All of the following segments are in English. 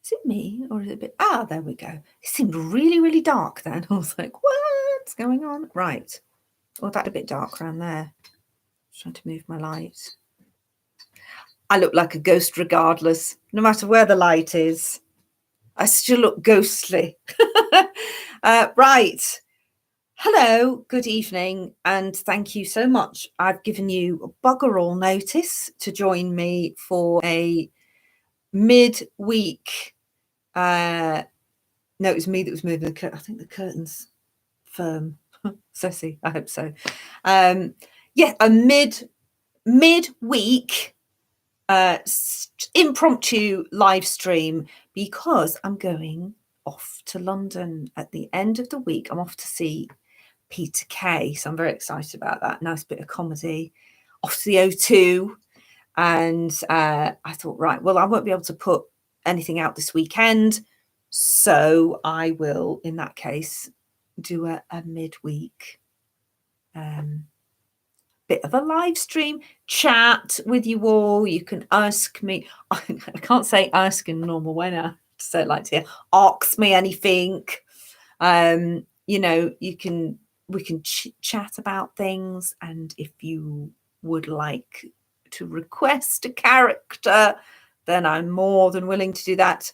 Is it me or is it a bit? Ah, there we go. It seemed really, really dark then. I was like, what's going on? Right. Oh, that a bit dark around there. Trying to move my light. I look like a ghost regardless, no matter where the light is. I still look ghostly. Right. Hello, good evening, and thank you so much. I've given you bugger all notice to join me for a midweek. No, it was me that was moving the curtain. I think the curtain's firm. Ceci, I hope so. Yeah, a midweek impromptu live stream because I'm going off to London at the end of the week. I'm off to see Peter Kay, so I'm very excited about that. Nice bit of comedy. Off to the O2, and I thought, right, well, I won't be able to put anything out this weekend, so I will, in that case, do a midweek bit of a live stream chat with you all. You can ask me. I can't say ask in a normal way now. So like to ask me anything. You know, we can chat about things, and if you would like to request a character, then I'm more than willing to do that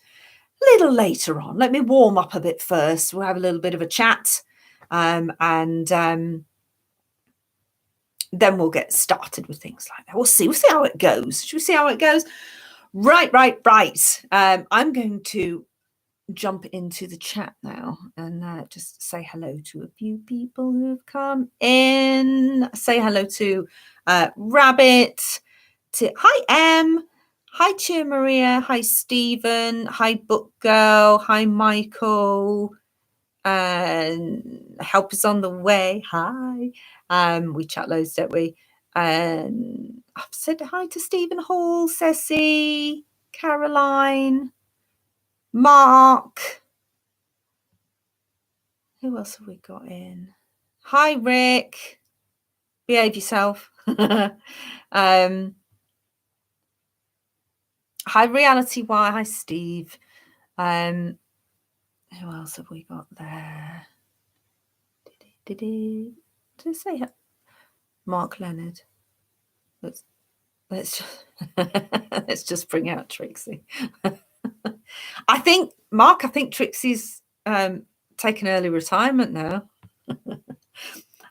a little later on. Let me warm up a bit first. We'll have a little bit of a chat, and then we'll get started with things like that. We'll see how it goes. Should we see how it goes? Right. I'm going to jump into the chat now and just say hello to a few people who've come in. Say hello to Rabbit, to hi Em, hi Cheer Maria, hi Stephen, hi Book Girl, hi Michael, and help us on the way. Hi. We chat loads, don't we? And I've said hi to Stephen Hall, Ceci, Caroline, Mark. Who else have we got in? Hi, Rick. Behave yourself. Hi, Reality Y. Hi, Steve. Who else have we got there? Did I say Mark Leonard? Let's just let's just bring out Trixie. I think Trixie's taken early retirement now.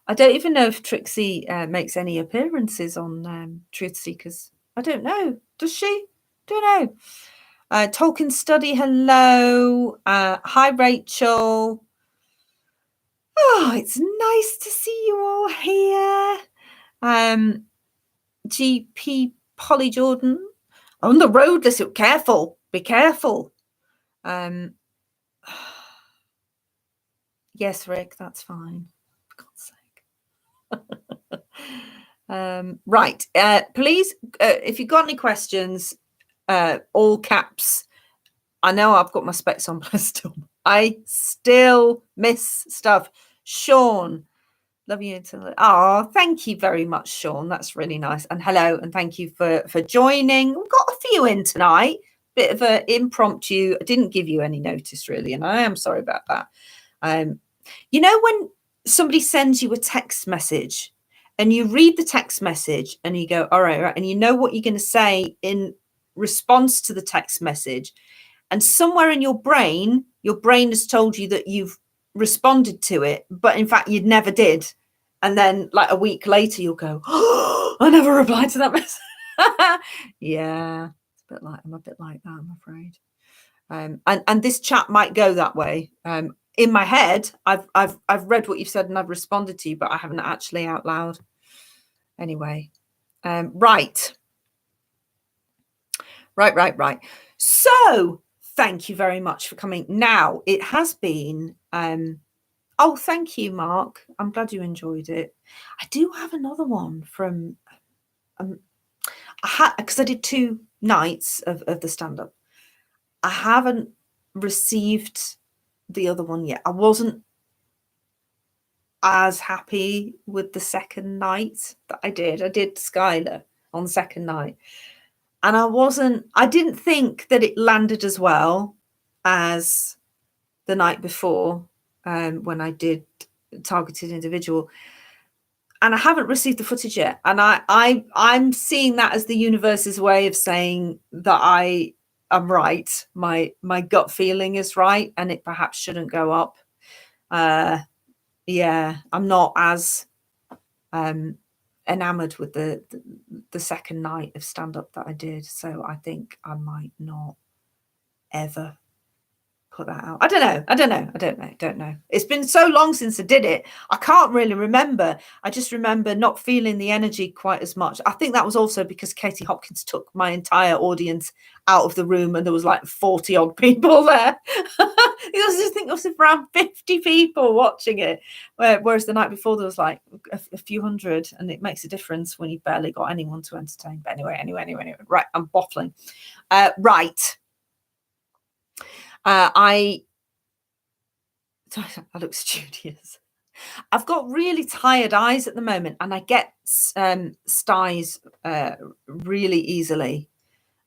I don't even know if Trixie makes any appearances on Truth Seekers. I don't know. Does she? Don't know. Tolkien Study, hello. Hi, Rachel. Oh, it's nice to see you all here. GP Polly Jordan. On the road, listen, careful. Be careful. Yes, Rick, that's fine. For God's sake. Right. Please, if you've got any questions, all caps. I know I've got my specs on, but I still miss stuff. Sean, love you. Oh, thank you very much, Sean. That's really nice. And hello, and thank you for joining. We've got a few in tonight. Bit of an impromptu. I didn't give you any notice, really, and I am sorry about that. You know, when somebody sends you a text message and you read the text message and you go, all right, and you know what you're going to say in response to the text message, and somewhere in your brain has told you that you've responded to it, but in fact you never did. And then like a week later you'll go, oh, I never replied to that message. Yeah, it's a bit like, I'm a bit like that, I'm afraid. And this chat might go that way. In my head, I've read what you've said and I've responded to you, but I haven't actually out loud. Anyway, right. So thank you very much for coming. Now it has been. Oh, thank you, Mark. I'm glad you enjoyed it. I do have another one from. Because I did 2 nights of the stand-up. I haven't received the other one yet. I wasn't as happy with the second night that I did. I did Skylar on the second night, and I didn't think that it landed as well. as the night before when I did targeted individual, and I haven't received the footage yet. And I'm seeing that as the universe's way of saying that I am right. My gut feeling is right, and it perhaps shouldn't go up. Yeah, I'm not as enamored with the second night of stand-up that I did, so I think I might not ever put that out. I don't know. It's been so long since I did it. I can't really remember. I just remember not feeling the energy quite as much. I think that was also because Katie Hopkins took my entire audience out of the room and there was like 40 odd people there. I think there was around 50 people watching it, whereas the night before there was like a few hundred, and it makes a difference when you've barely got anyone to entertain. But anyway, right, I'm bottling. Right. I look studious. I've got really tired eyes at the moment, and I get styes really easily.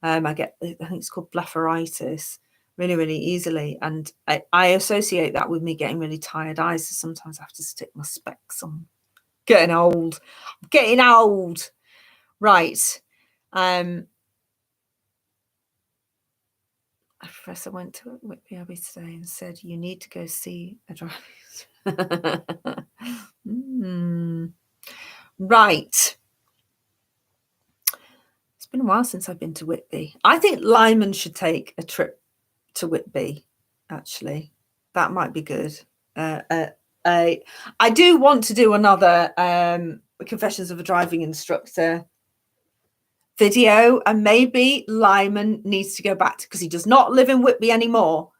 I think it's called blepharitis really easily, and I associate that with me getting really tired eyes. So sometimes I have to stick my specs on. Getting old. Right. A professor went to Whitby Abbey today and said, you need to go see a driving. Right. It's been a while since I've been to Whitby. I think Lyman should take a trip to Whitby, actually. That might be good. I do want to do another Confessions of a Driving Instructor video, and maybe Lyman needs to go back because he does not live in Whitby anymore.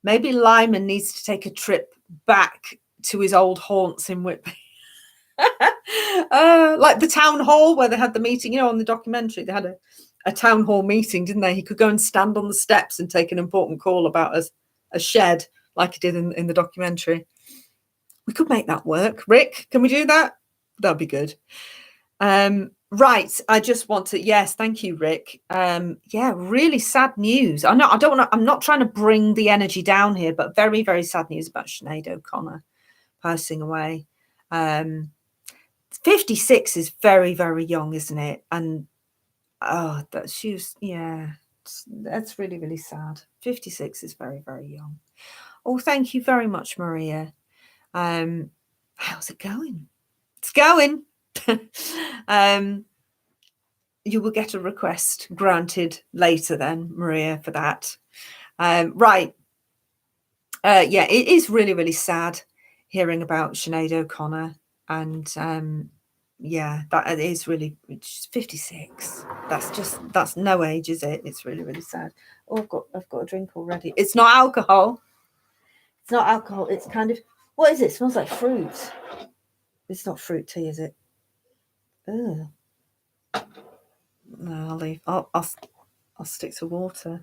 Maybe Lyman needs to take a trip back to his old haunts in Whitby. Like the town hall where they had the meeting, you know, on the documentary, they had a town hall meeting, didn't they? He could go and stand on the steps and take an important call about a shed like he did in the documentary. We could make that work. Rick, can we do that? That'd be good. Right, I just want to, yes, thank you, Rick. Yeah, really sad news. I'm not trying to bring the energy down here, but very, very sad news about Sinead O'Connor passing away. 56 is very, very young, isn't it? And that's really, really sad. 56 is very, very young. Oh, thank you very much, Maria. How's it going? It's going. You will get a request granted later then, Maria, for that. Right. Yeah, it is really, really sad hearing about Sinead O'Connor. And yeah, that is really, 56. That's no age, is it? It's really, really sad. Oh, I've got a drink already. It's not alcohol. It's not alcohol. It's kind of, what is it? It smells like fruit. It's not fruit tea, is it? Ugh. No, I'll leave. I'll stick to water.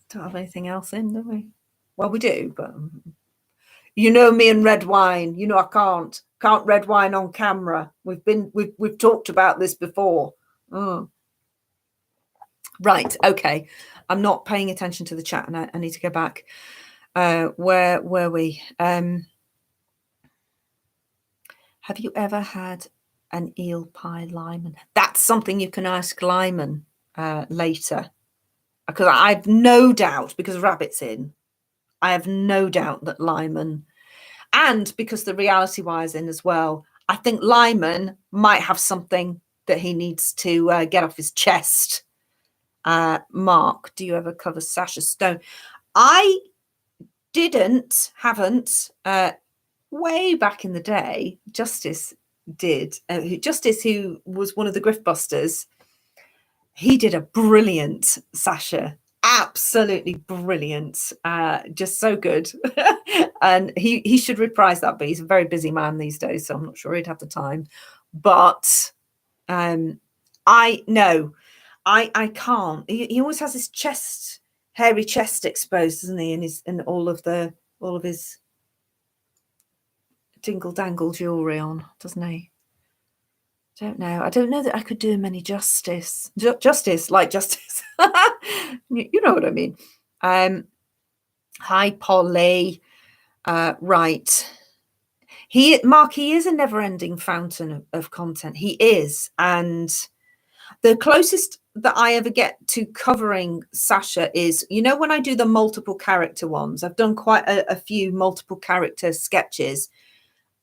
Don't have anything else in, do we? Well, we do, but you know me and red wine. You know I can't red wine on camera. We've talked about this before. Right. Okay. I'm not paying attention to the chat, and I need to go back. Where were we? Have you ever had an eel pie, Lyman? That's something you can ask Lyman later, because I've no doubt, because Rabbit's in, I have no doubt that Lyman, and because the reality wire's in as well, I think Lyman might have something that he needs to get off his chest. Mark, do you ever cover Sacha Stone? I haven't. Way back in the day, Justice did. Justice, who was one of the Griftbusters, he did a brilliant Sacha, absolutely brilliant, just so good. And he should reprise that, but he's a very busy man these days, so I'm not sure he'd have the time. But I can't. He always has his chest, hairy chest exposed, doesn't he? And all of his dingle dangle jewelry on, doesn't he? I don't know that I could do him any justice. Justice. You know what I mean. Hi, Polly. Right. Mark, he is a never-ending fountain of content. He is. And the closest that I ever get to covering Sasha is, you know, when I do the multiple character ones, I've done quite a few multiple character sketches.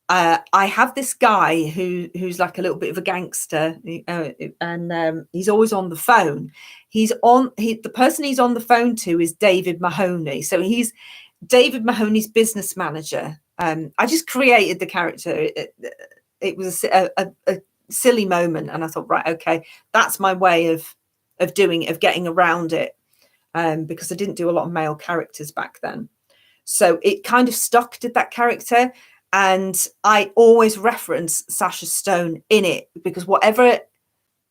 I have this guy who's like a little bit of a gangster, and he's always on the phone. The person he's on the phone to is David Mahoney. So he's David Mahoney's business manager. I just created the character. It was a silly moment, and I thought, right, okay, that's my way of doing it, of getting around it, because I didn't do a lot of male characters back then. So it kind of stuck, did that character. And I always reference Sasha Stone in it, because whatever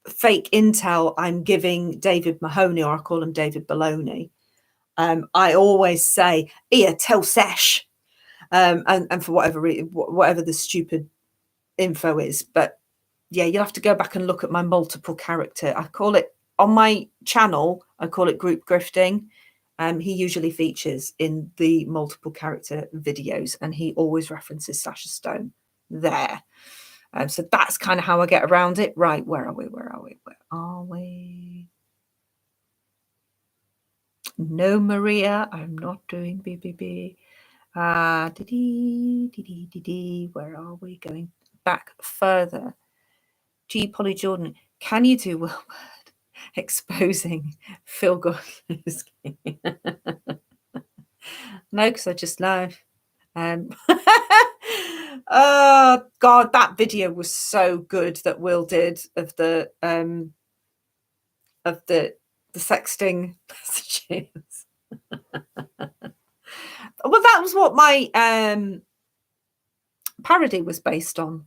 fake intel I'm giving David Mahoney, or I call him David Baloney, I always say, "Here, tell Sash," and for whatever the stupid info is. But yeah, you'll have to go back and look at my multiple character. I call it on my channel. I call it group grifting. He usually features in the multiple character videos, and he always references Sasha Stone there. So that's kind of how I get around it. Right, where are we? No, Maria, I'm not doing BBB. Where are we? Going back further. G. Polly Jordan, can you do Wilbur exposing Phil Gorlowski? No, because I just laugh. Oh God, that video was so good that Will did of the sexting messages. Well, that was what my parody was based on.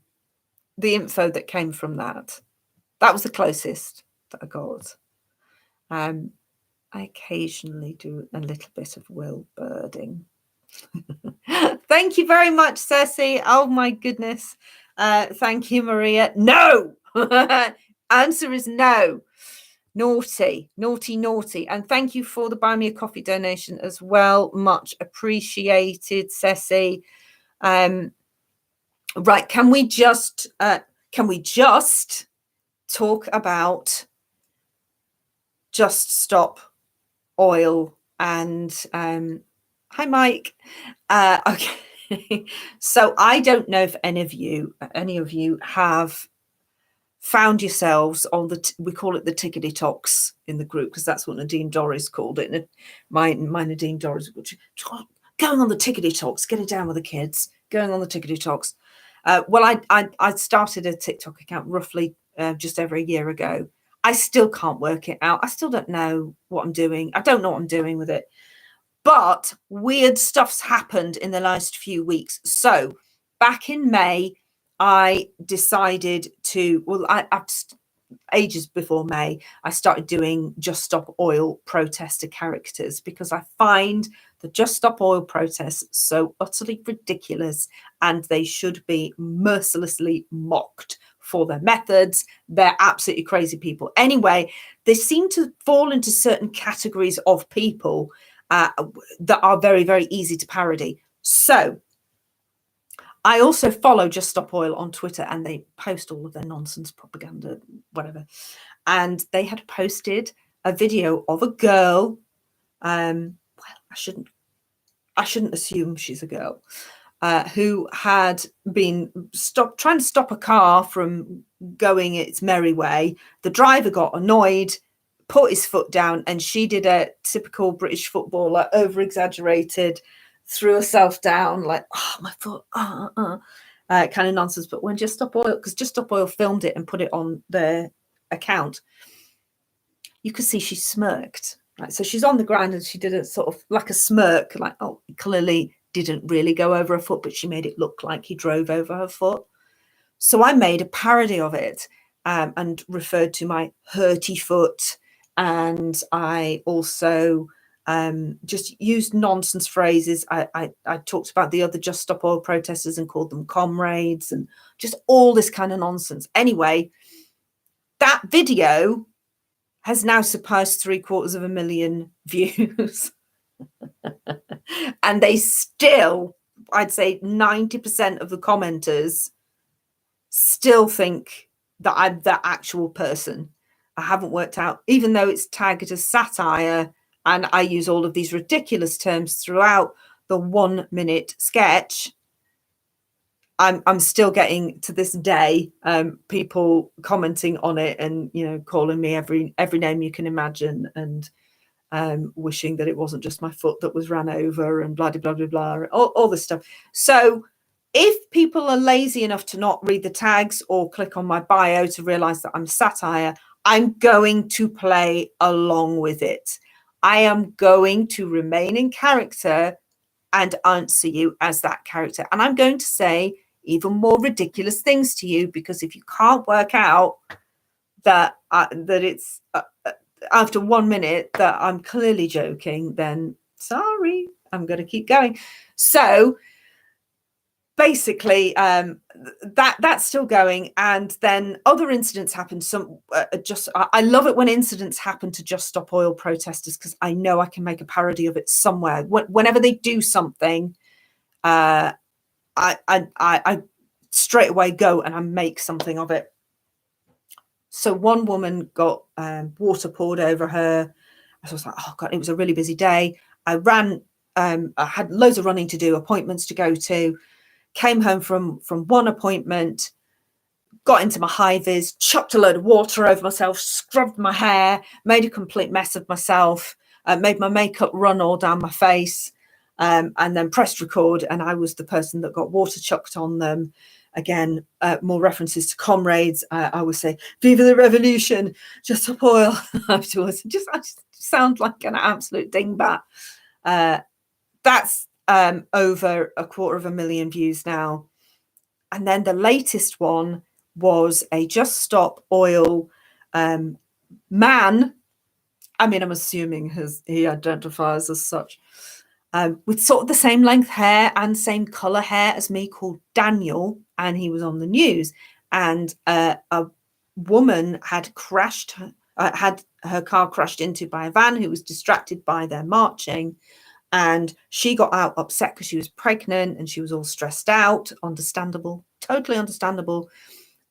The info that came from that was the closest that I got. I occasionally do a little bit of Will birding. Thank you very much, Ceci. Oh my goodness. Thank you, Maria. No. Answer is no. Naughty. And thank you for the Buy Me a Coffee donation as well. Much appreciated, Ceci. Right, can we just talk about Just Stop Oil? And hi, Mike. Okay. So I don't know if any of you have found yourselves on we call it the tickety talks in the group, because that's what Nadine Dorries called it. And my Nadine Dorries, going on the tickety talks, getting down with the kids, going on the tickety talks. Well, I started a TikTok account roughly just over a year ago. I still can't work it out. I still don't know what I'm doing. I don't know what I'm doing with it. But weird stuff's happened in the last few weeks. So back in May, I decided to, well, ages before May, I started doing Just Stop Oil protester characters, because I find the Just Stop Oil protests so utterly ridiculous, and they should be mercilessly mocked for their methods. They're absolutely crazy people. Anyway, they seem to fall into certain categories of people that are very, very easy to parody. So I also follow Just Stop Oil on Twitter, and they post all of their nonsense propaganda, whatever. And they had posted a video of a girl. Well, I shouldn't assume she's a girl, who had been trying to stop a car from going its merry way. The driver got annoyed, put his foot down, and she did a typical British footballer, over-exaggerated, threw herself down like, oh, my foot, kind of nonsense. But when Just Stop Oil, because Just Stop Oil filmed it and put it on their account, you could see she smirked. Right? So she's on the ground and she did a sort of like a smirk, like, oh, clearly didn't really go over her foot, but she made it look like he drove over her foot. So I made a parody of it and referred to my hurty foot. And I also just used nonsense phrases. I talked about the other Just Stop Oil protesters and called them comrades, and just all this kind of nonsense. Anyway, that video has now surpassed 750,000 views. And they still, I'd say 90% of the commenters still think that I'm the actual person. I haven't worked out, even though it's tagged as satire, and I use all of these ridiculous terms throughout the 1 minute sketch. I'm still getting, to this day, people commenting on it and, you know, calling me every name you can imagine, and wishing that it wasn't just my foot that was ran over, and blah, blah, blah, blah, all this stuff. So if people are lazy enough to not read the tags or click on my bio to realize that I'm satire, I'm going to play along with it. I am going to remain in character and answer you as that character. And I'm going to say even more ridiculous things to you, because if you can't work out that that it's after 1 minute that I'm clearly joking, then sorry, I'm going to keep going. So basically, that's still going, and then other incidents happen. Some I love it when incidents happen to Just Stop Oil protesters, because I know I can make a parody of it somewhere. Whenever they do something, I straight away go and I make something of it. So one woman got water poured over her. I was like, oh God, it was a really busy day. I ran, I had loads of running to do, appointments to go to, came home from one appointment, got into my high-vis, chucked a load of water over myself, scrubbed my hair, made a complete mess of myself, made my makeup run all down my face, and then pressed record, and I was the person that got water chucked on them. Again, more references to comrades. I would say, "Viva the revolution, Just Stop Oil." Afterwards, I just sound like an absolute dingbat. That's over 250,000 views now. And then the latest one was a Just Stop Oil man. I mean, I'm assuming he identifies as such, with sort of the same length hair and same color hair as me, called Daniel, and he was on the news. And a woman had crashed, had her car crashed into by a van, who was distracted by their marching. And she got out upset because she was pregnant and she was all stressed out. Understandable, totally understandable.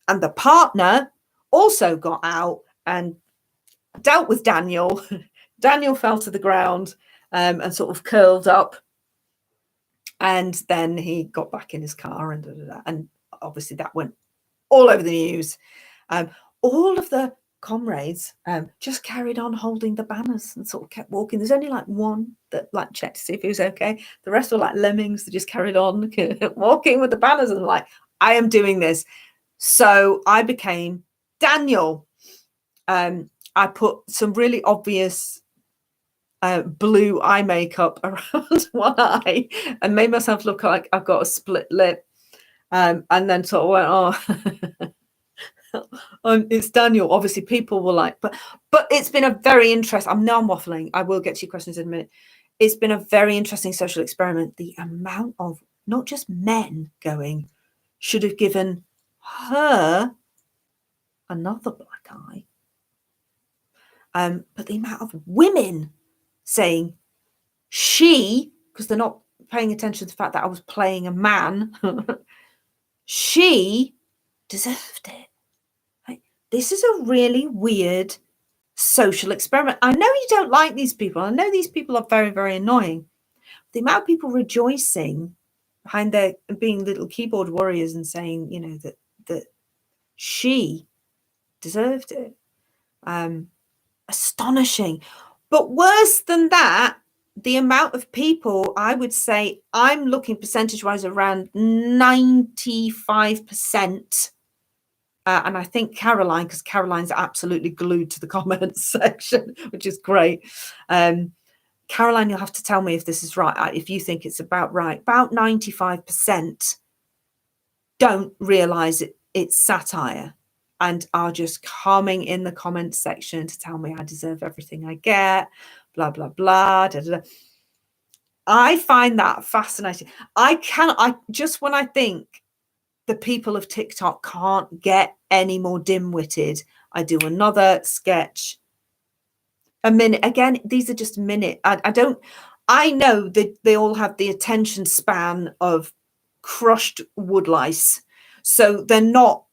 And the partner also got out and dealt with Daniel. Daniel fell to the ground and sort of curled up. And then he got back in his car, and obviously that went all over the news. All of the comrades just carried on holding the banners and sort of kept walking. There's only like one that like checked to see if he was okay. The rest were like lemmings that just carried on walking with the banners, and like, I am doing this. So I became Daniel. I put some really obvious blue eye makeup around one eye and made myself look like I've got a split lip, and then sort of went, oh, it's Daniel. Obviously people were like, but it's been a very interesting, I'm waffling, I will get to your questions in a minute. It's been a very interesting social experiment. The amount of not just men going, should have given her another black eye, but the amount of women saying she, because they're not paying attention to the fact that I was playing a man, she deserved it. Like, this is a really weird social experiment. I know you don't like these people. I know these people are very, very annoying. The amount of people rejoicing behind their being little keyboard warriors and saying, you know, that she deserved it. Astonishing. But worse than that, the amount of people, I would say, I'm looking percentage-wise around 95%. And I think Caroline, because Caroline's absolutely glued to the comments section, which is great. Caroline, you'll have to tell me if this is right, if you think it's about right. About 95% don't realise it's satire and are just coming in the comments section to tell me I deserve everything I get, blah, blah, blah, da, da, da. I find that fascinating. Just when I think the people of TikTok can't get any more dim-witted, I do another sketch A minute. Again, these are just a minute. I know that they all have the attention span of crushed woodlice. So they're not,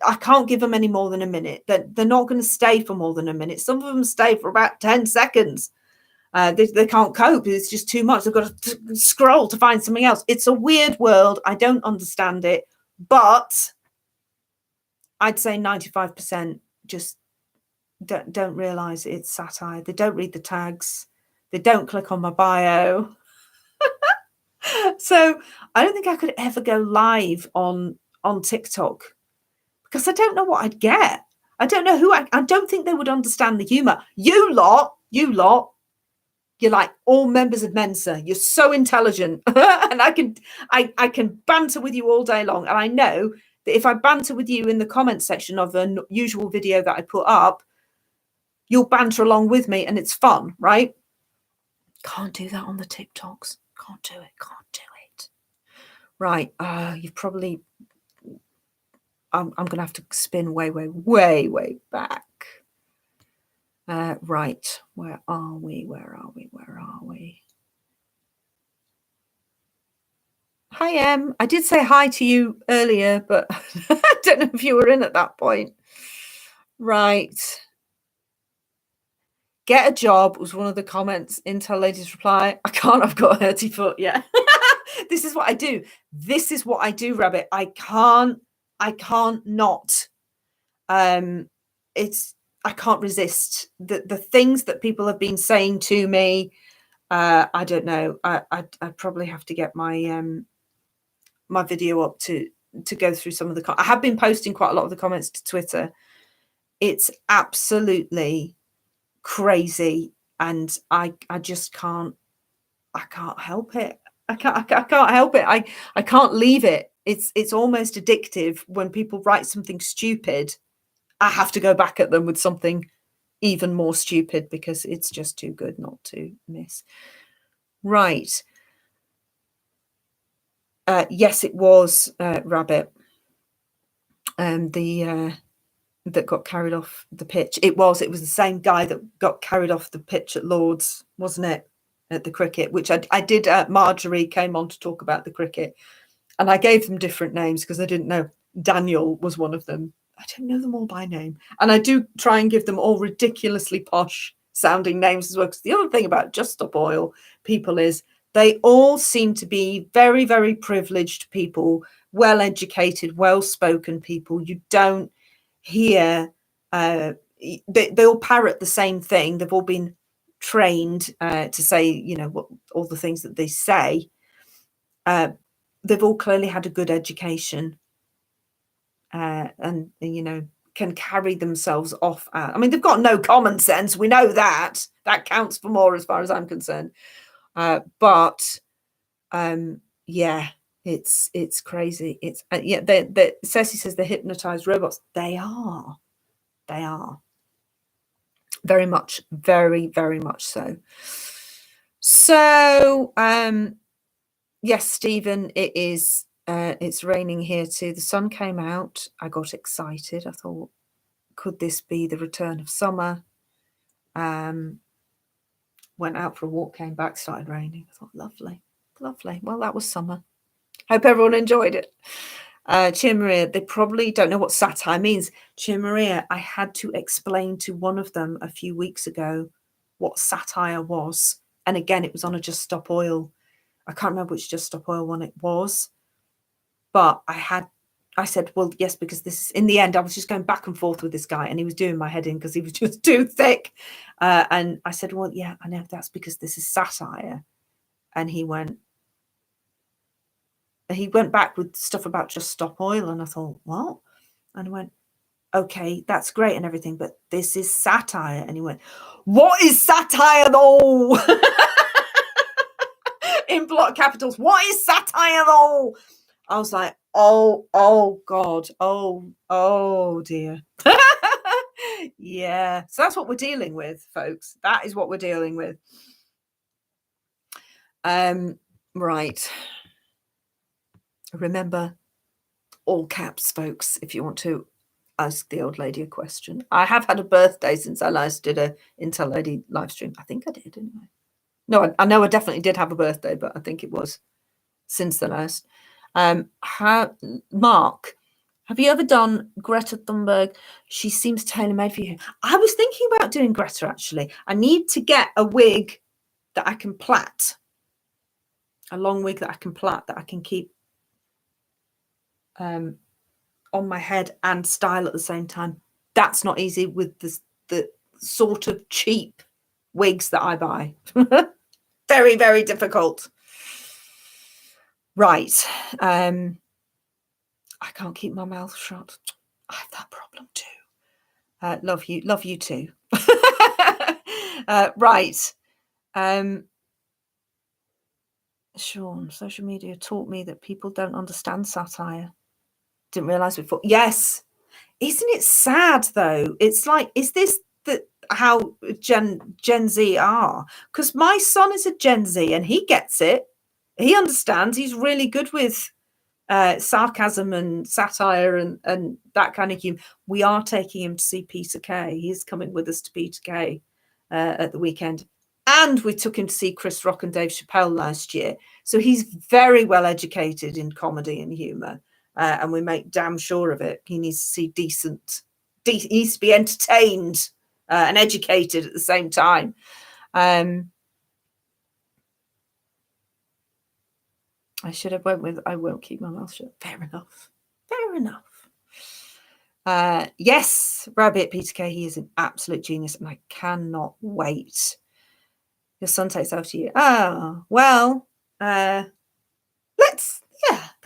I can't give them any more than a minute. They're not going to stay for more than a minute. Some of them stay for about 10 seconds. They can't cope. It's just too much. They've got to scroll to find something else. It's a weird world. I don't understand it. But I'd say 95% just don't realize it's satire. They don't read the tags. They don't click on my bio. So I don't think I could ever go live on TikTok because I don't know what I'd get. I don't know who I don't think they would understand the humor. You lot, you're like all members of Mensa. You're so intelligent. And I can banter with you all day long. And I know that if I banter with you in the comment section of a usual video that I put up, you'll banter along with me and it's fun, right? Can't do that on the TikToks. Can't do it. Right. You've probably, I'm going to have to spin way back. Right. Where are we? Hi, Em. I did say hi to you earlier, but I don't know if you were in at that point. Right. Get a job was one of the comments. Intel ladies reply, I can't, I've got a hurty foot. Yeah. This is what I do. Rabbit. I can't not. I can't resist the things that people have been saying to me. I don't know. I probably have to get my my video up to go through some of the. I have been posting quite a lot of the comments to Twitter. It's absolutely crazy, and I just can't. I can't help it. I can't help it. I can't leave it. It's almost addictive when people write something stupid. I have to go back at them with something even more stupid because it's just too good not to miss. Right. Yes, it was Rabbit. That got carried off the pitch. It was the same guy that got carried off the pitch at Lord's, wasn't it? At the cricket, which I did. Marjorie came on to talk about the cricket, and I gave them different names because I didn't know. Daniel was one of them. I don't know them all by name, and I do try and give them all ridiculously posh sounding names as well. Because the other thing about Just Stop Oil people is they all seem to be very, very privileged people, well educated, well spoken people. You don't hear they all parrot the same thing. They've all been trained to say, you know, what all the things that they say. They've all clearly had a good education and you know, can carry themselves off. I mean, they've got no common sense. We know that counts for more as far as I'm concerned. But yeah, it's crazy. It's yeah. Ceci says they're hypnotized robots. They are very much so. So yes, Stephen, it is. It's raining here too. The sun came out. I got excited. I thought, could this be the return of summer? Went out for a walk, came back, started raining. I thought, lovely. Well, that was summer. Hope everyone enjoyed it. Cheer Maria, they probably don't know what satire means. Cheer Maria, I had to explain to one of them a few weeks ago what satire was. And again, it was on a Just Stop Oil. I can't remember which Just Stop Oil one it was. But I said, well, yes, because this is, in the end, I was just going back and forth with this guy and he was doing my head in because he was just too thick. And I said, well, yeah, I know that's because this is satire. And he went back with stuff about Just Stop Oil. And I thought, what? And I went, okay, that's great and everything, but this is satire. And he went, what is satire though? In block capitals, what is satire though? I was like, oh God, oh dear. Yeah, so that's what we're dealing with, folks. That is what we're dealing with. Right. Remember, all caps, folks, if you want to ask the old lady a question. I have had a birthday since I last did a Intel Lady live stream. I think I did, didn't I? No, I know I definitely did have a birthday, but I think it was since the last. Mark, have you ever done Greta Thunberg? She seems tailor-made for you. I was thinking about doing Greta, actually. I need to get a wig that I can plait. A long wig that I can plait, that I can keep on my head and style at the same time. That's not easy with the sort of cheap wigs that I buy. Very, very difficult. Right. I can't keep my mouth shut. I have that problem too. Love you too. Right. Sean, social media taught me that people don't understand satire. Didn't realise before. Yes. Isn't it sad though? It's like, is this how Gen Z are? Because my son is a Gen Z and he gets it. He understands. He's really good with sarcasm and satire and that kind of humor. We are taking him to see Peter Kay. He's coming with us to Peter Kay at the weekend. And we took him to see Chris Rock and Dave Chappelle last year. So he's very well educated in comedy and humor. And we make damn sure of it. He needs to see decent. He needs to be entertained and educated at the same time. I should have went with, I won't keep my mouth shut. Fair enough. Fair enough. Yes, Rabbit Peter Kay, he is an absolute genius, and I cannot wait. Your son takes after you. Oh, well, that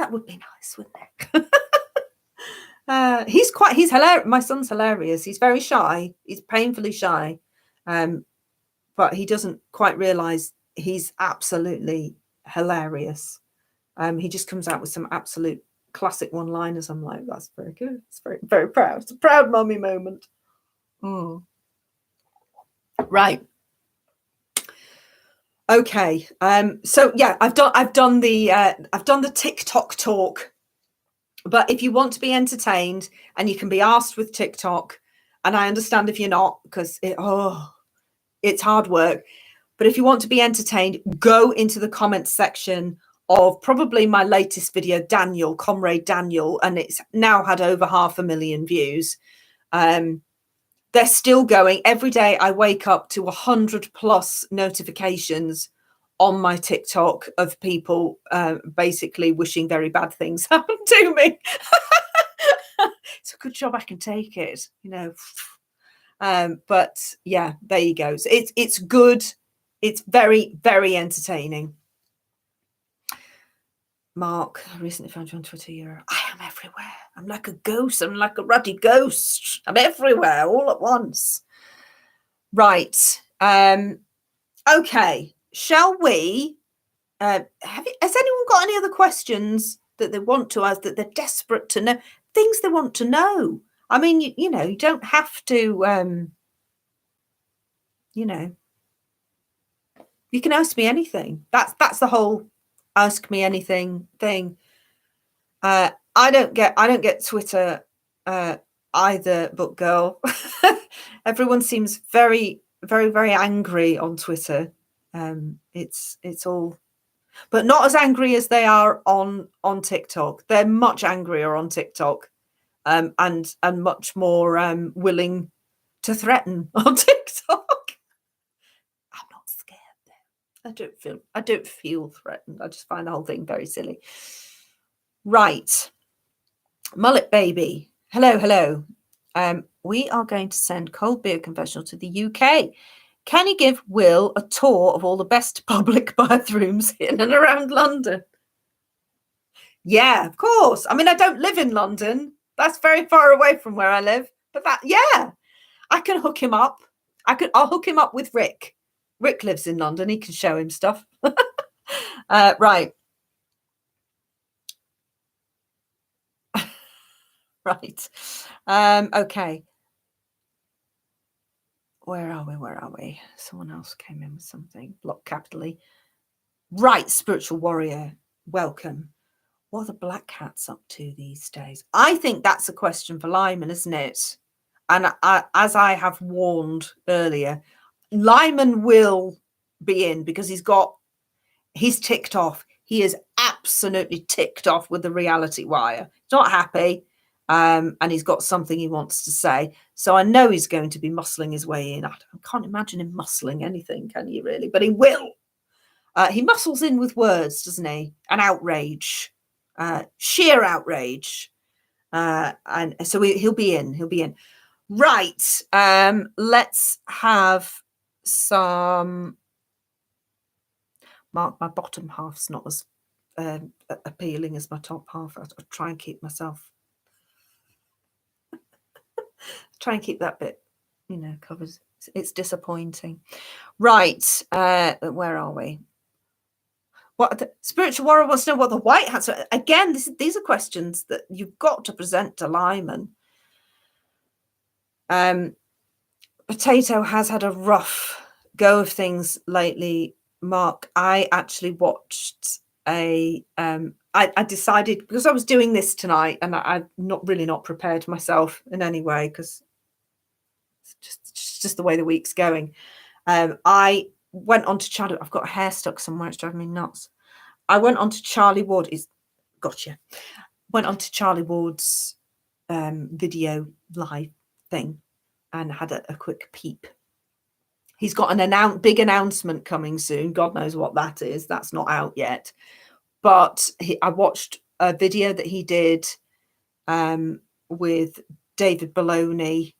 would be nice, wouldn't it? He's hilarious. My son's hilarious. He's very shy. He's painfully shy. But he doesn't quite realize he's absolutely hilarious. He just comes out with some absolute classic one-liners. I'm like, that's very good. It's very, very proud. It's a proud mummy moment. Right. Okay. So yeah, I've done the TikTok talk. But if you want to be entertained, and you can be asked with TikTok, and I understand if you're not, because it's hard work. But if you want to be entertained, go into the comments section of probably my latest video, Comrade Daniel, and it's now had over 500,000 views. They're still going. Every day I wake up to 100+ notifications on my TikTok of people basically wishing very bad things happen to me. It's a good job I can take it, you know. But yeah, there you go. So it's good. It's very, very entertaining. Mark, I recently found you on Twitter. I am everywhere. I'm like a ghost. I'm like a ruddy ghost. I'm everywhere all at once. Right. Okay. Shall we? Has anyone got any other questions that they want to ask, that they're desperate to know? Things they want to know. I mean, you know, you don't have to. You know, you can ask me anything. That's the whole ask me anything thing. I don't get Twitter either, but girl, everyone seems very, very, very angry on Twitter. It's all, but not as angry as they are on TikTok. They're much angrier on TikTok, and much more willing to threaten on TikTok. I'm not scared. I don't feel threatened. I just find the whole thing very silly. Right. Mullet Baby. Hello. We are going to send Cold Beer Confessional to the UK. Can you give Will a tour of all the best public bathrooms in and around London? Yeah, of course. I mean, I don't live in London. That's very far away from where I live. But I can hook him up. I'll hook him up with Rick. Rick lives in London. He can show him stuff. Right. Right. Okay. Where are we? Someone else came in with something. Block capitally. Right, spiritual warrior. Welcome. What are the black cats up to these days? I think that's a question for Lyman, isn't it? And as I have warned earlier, Lyman will be in because he's ticked off. He is absolutely ticked off with the reality wire. He's not happy, and he's got something he wants to say. So I know he's going to be muscling his way in. I can't imagine him muscling anything, can you really? But he will. He muscles in with words, doesn't he? And outrage, sheer outrage. And so he'll be in. He'll be in. Right. Let's have some. My bottom half's not as appealing as my top half. I'll try and keep myself. Try and keep that bit, covered. It's disappointing. Right. Where are we? What the spiritual warrior wants to know what the white hats are. Again, these are questions that you've got to present to Lyman. Potato has had a rough go of things lately, Mark. I actually watched I decided, because I was doing this tonight and I'm not prepared myself in any way, because it's just the way the week's going. I went on to Charlie. I've got a hair stuck somewhere. It's driving me nuts. I went on to Charlie Ward. Went on to Charlie Ward's video live thing and had a quick peep. He's got an big announcement coming soon. God knows what that is. That's not out yet. But I watched a video that he did with David Baloney.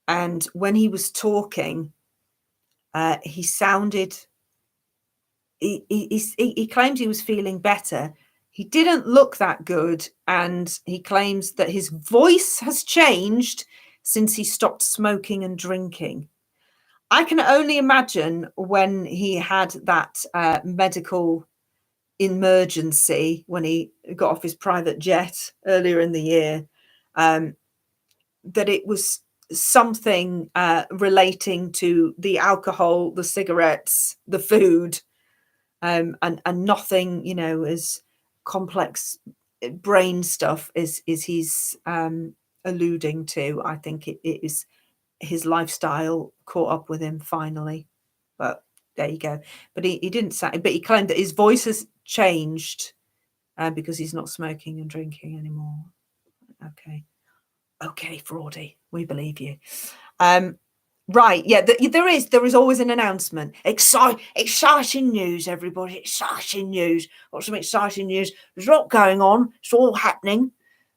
And when he was talking, he sounded... He claimed he was feeling better. He didn't look that good. And he claims that his voice has changed since he stopped smoking and drinking. I can only imagine when he had that medical emergency, when he got off his private jet earlier in the year, that it was something relating to the alcohol, the cigarettes, the food, and nothing, as complex brain stuff is he's alluding to. I think it is his lifestyle caught up with him finally. But there you go. But he didn't say, but he claimed that his voice has changed because he's not smoking and drinking anymore. Okay, Fraudy, we believe you. Right, yeah, there is always an announcement. Exciting news, everybody! Exciting news! Got some exciting news. There's a lot going on. It's all happening.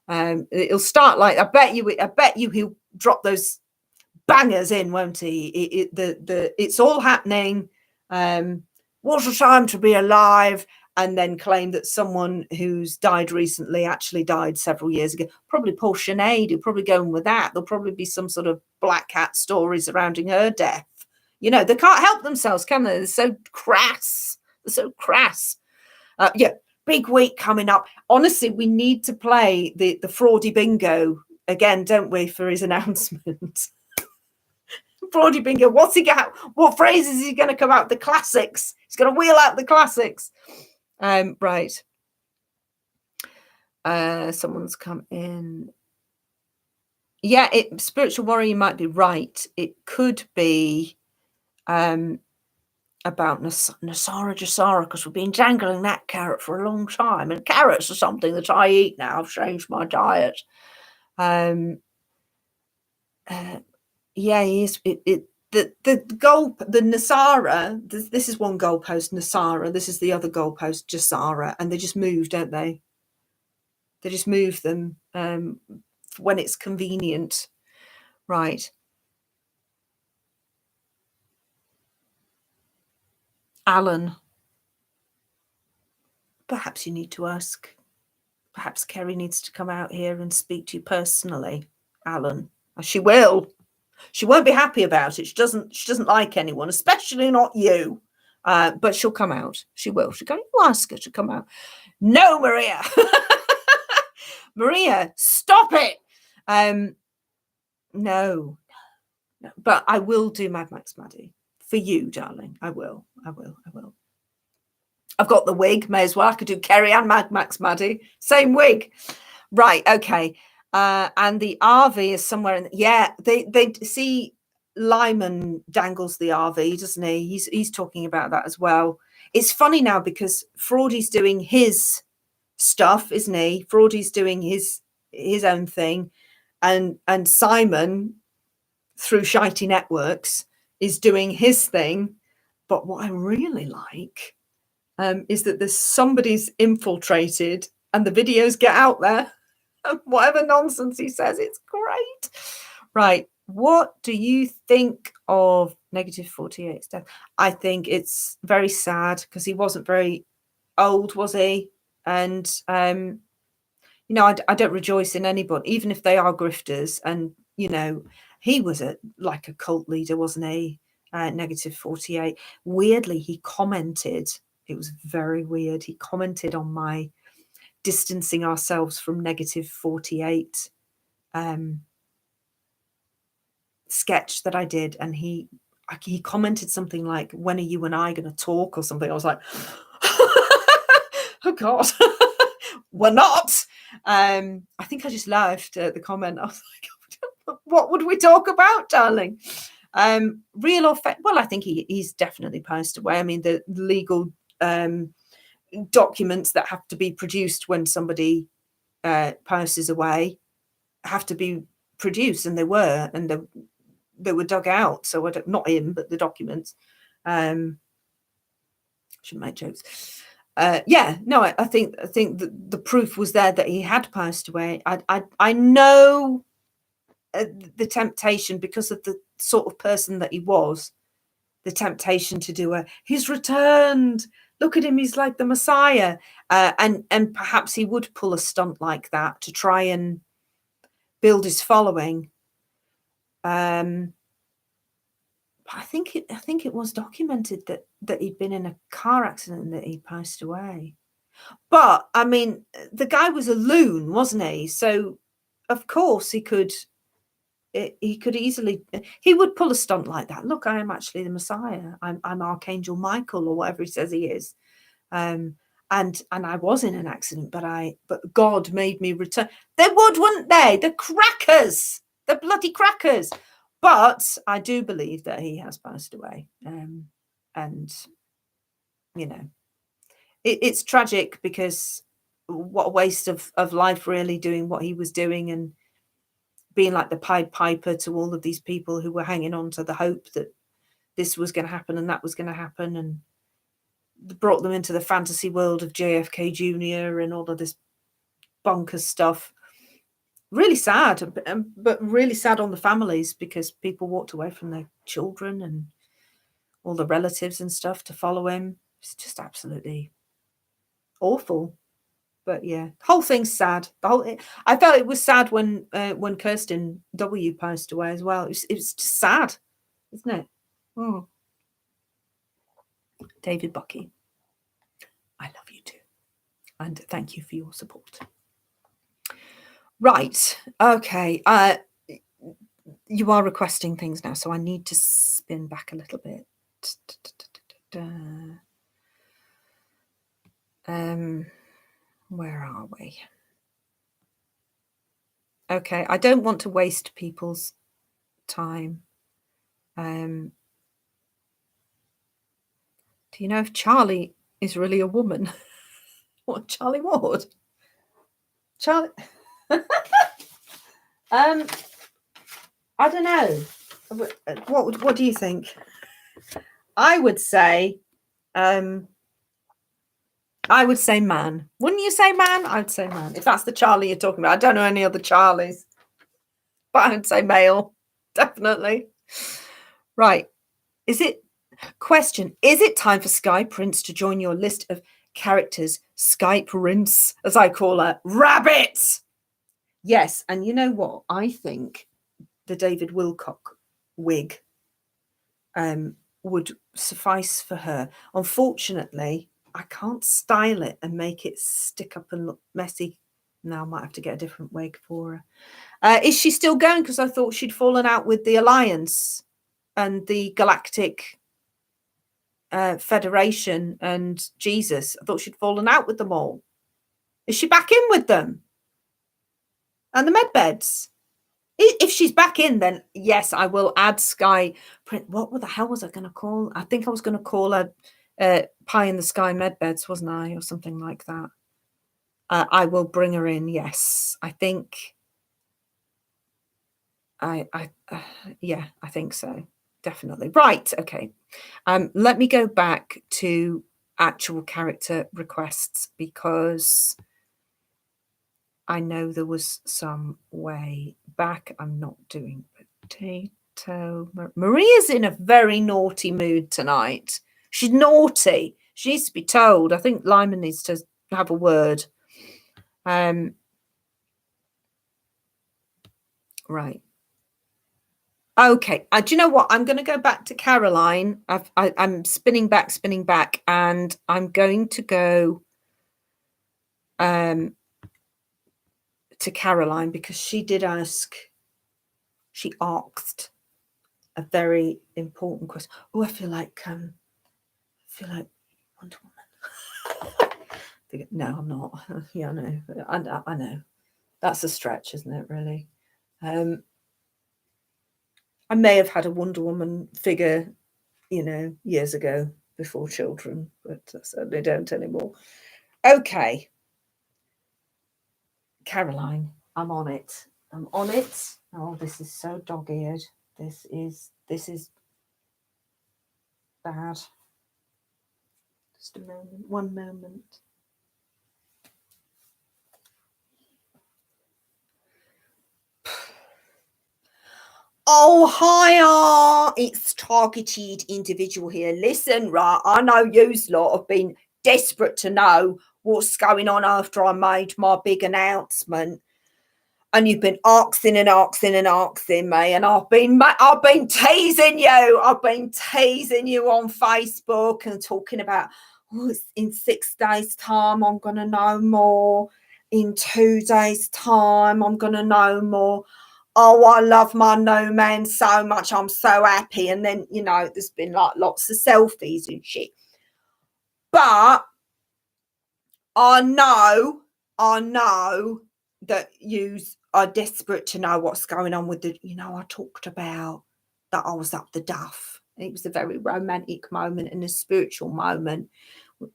It'll start like I bet you he'll drop those bangers in, won't he? It's all happening. What a time to be alive. And then claim that someone who's died recently actually died several years ago. Probably Paul Sinead, who'll probably go in with that. There'll probably be some sort of black cat story surrounding her death. They can't help themselves, can they? They're so crass. Yeah, big week coming up. Honestly, we need to play the Fraudy bingo again, don't we, for his announcement? Fraudy bingo. What's he got? What phrases is he going to come out? The classics. He's going to wheel out the classics. Right. Someone's come in. Yeah, spiritual warrior, you might be right. It could be about Nasara Jasara, because we've been dangling that carrot for a long time. And carrots are something that I eat now. I've changed my diet. Yeah, he is. The goal, the Nasara, this is one goalpost, Nasara, this is the other goalpost, Jasara, and they just move, don't they? They just move them when it's convenient. Right. Alan. Perhaps you need to ask. Perhaps Kerry needs to come out here and speak to you personally, Alan. She will. She won't be happy about it. She doesn't like anyone, especially not you. But she'll come out. She will. She'll go, you ask her to come out. No, Maria. Maria, stop it. No. But I will do Mad Max Maddie for you, darling. I will. I've got the wig, may as well. I could do Kerry and Max Maddie, same wig. Right, okay. And the RV is somewhere in, yeah, they see Lyman dangles the RV, doesn't he? He's talking about that as well. It's funny now because Fraudy's doing his stuff, isn't he? Fraudy's doing his own thing, and Simon, through Shitey Networks, is doing his thing. But what I really like is that there's somebody's infiltrated and the videos get out there. And whatever nonsense he says, it's great. Right. What do you think of -48's death? I think it's very sad because he wasn't very old, was he? And, you know, I don't rejoice in anybody, even if they are grifters. And, you know, he was like a cult leader, wasn't he? -48. Weirdly, he commented, it was very weird. He commented on my distancing ourselves from -48 sketch that I did, and he commented something like, "When are you and I going to talk?" or something. I was like, oh God. We're not. I think I just laughed at the comment. I was like, what would we talk about, darling? Real or fake? Well, I think he's definitely passed away. I mean, the legal documents that have to be produced when somebody passes away have to be produced, and they were, and they were dug out. So not him, but the documents. Shouldn't make jokes. Yeah, no, I think the proof was there that he had passed away. I know the temptation, because of the sort of person that he was, the temptation to do he's returned, look at him, he's like the Messiah, and perhaps he would pull a stunt like that to try and build his following. I think it was documented that he'd been in a car accident and that he passed away. But I mean, the guy was a loon, wasn't he? So of course he could easily, he would pull a stunt like that. Look, I am actually the Messiah. I'm Archangel Michael, or whatever he says he is. And I was in an accident, but God made me return. They would, wouldn't they? The crackers, the bloody crackers. But I do believe that he has passed away. And you know, it's tragic, because what a waste of life, really, doing what he was doing and being like the Pied Piper to all of these people who were hanging on to the hope that this was going to happen and that was going to happen, and brought them into the fantasy world of JFK Jr. and all of this bonkers stuff. Really sad, but really sad on the families, because people walked away from their children and all the relatives and stuff to follow him. It's just absolutely awful. But yeah, the whole thing's sad. I felt it was sad when Kirsten W passed away as well. It was just sad, isn't it? Oh. David Bucky, I love you too, and thank you for your support. Right, okay. You are requesting things now, so I need to spin back a little bit. Where are we? Okay, I don't want to waste people's time. Do you know if Charlie is really a woman? What, Charlie Ward? Charlie? I don't know. What do you think? I would say man. Wouldn't you say man? I would say man. If that's the Charlie you're talking about. I don't know any other Charlies, but I would say male, definitely. Right. Is it time for Sky Prince to join your list of characters? Sky Prince, as I call her, Rabbit. Yes, and you know what? I think the David Wilcock wig would suffice for her. Unfortunately, I can't style it and make it stick up and look messy. Now I might have to get a different wig for her. Is she still going? Because I thought she'd fallen out with the Alliance and the Galactic Federation and Jesus. I thought she'd fallen out with them all. Is she back in with them? And the med beds? If she's back in, then yes, I will add Sky. What the hell was I going to call? I think I was going to call her Pie in the Sky med beds, wasn't I? Or something like that. I will bring her in. Yes, I think. Yeah, I think so. Definitely. Right. Okay. Let me go back to actual character requests because I know there was some way back. I'm not doing potato. Maria's in a very naughty mood tonight. She's naughty. She needs to be told. I think Lyman needs to have a word. Right. Okay. Do you know what? I'm going to go back to Caroline. I'm spinning back, and I'm going to go to Caroline because she did ask. She asked a very important question. Oh, I feel like Wonder Woman. No, I'm not. Yeah, I know. That's a stretch, isn't it? Really. I may have had a Wonder Woman figure, years ago before children, but I certainly don't anymore. Okay. Caroline, I'm on it. Oh, this is so dog-eared. This is bad. Just a moment. One moment. Oh, hiya. It's targeted individual here. Listen, right, I know yous lot have been desperate to know what's going on after I made my big announcement. And you've been asking me, and I've been teasing you. I've been teasing you on Facebook and talking about, in 6 days' time, I'm going to know more. In 2 days' time, I'm going to know more. Oh, I love my no man so much. I'm so happy. And then, there's been like lots of selfies and shit. But I know that you are desperate to know what's going on with the, I talked about that I was up the duff. It was a very romantic moment and a spiritual moment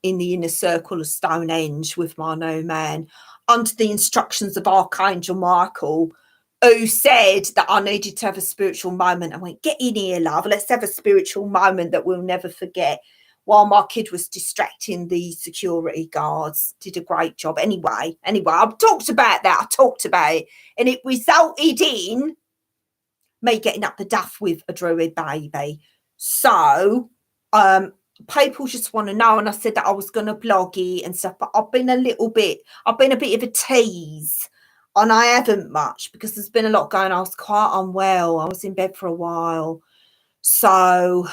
in the inner circle of Stonehenge with my no man under the instructions of Archangel Michael, who said that I needed to have a spiritual moment. I went, get in here, love. Let's have a spiritual moment that we'll never forget. While my kid was distracting the security guards, did a great job. Anyway, I've talked about that. I talked about it. And it resulted in me getting up the duff with a druid baby. So people just want to know. And I said that I was going to blog it and stuff. But I've been a bit of a tease. And I haven't much because there's been a lot going on. I was quite unwell. I was in bed for a while. So,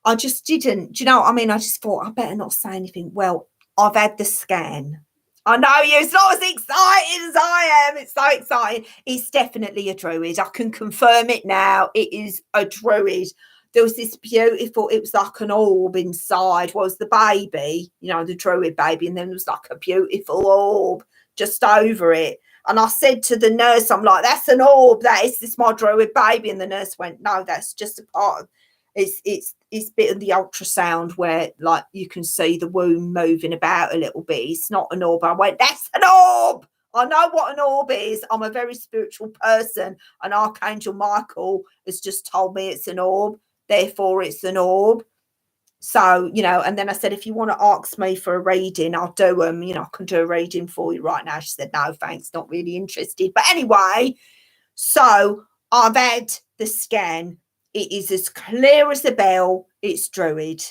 I just didn't. Do you know what I mean? I just thought I better not say anything. Well, I've had the scan. I know you're not as excited as I am. It's so exciting. It's definitely a druid. I can confirm it now. It is a druid. There was this beautiful, it was like an orb inside, was the baby, the druid baby. And then there was like a beautiful orb just over it. And I said to the nurse, I'm like, that's an orb. This my druid baby. And the nurse went, no, that's just a part of it's a bit of the ultrasound where like you can see the womb moving about a little bit. It's not an orb. I went, that's an orb. I know what an orb is. I'm a very spiritual person, and Archangel Michael has just told me it's an orb, therefore it's an orb. So, and then I said, if you want to ask me for a reading, I'll do them. I can do a reading for you right now. She said, no, thanks, not really interested. But anyway, so I've had the scan. It is as clear as a bell. It's druid.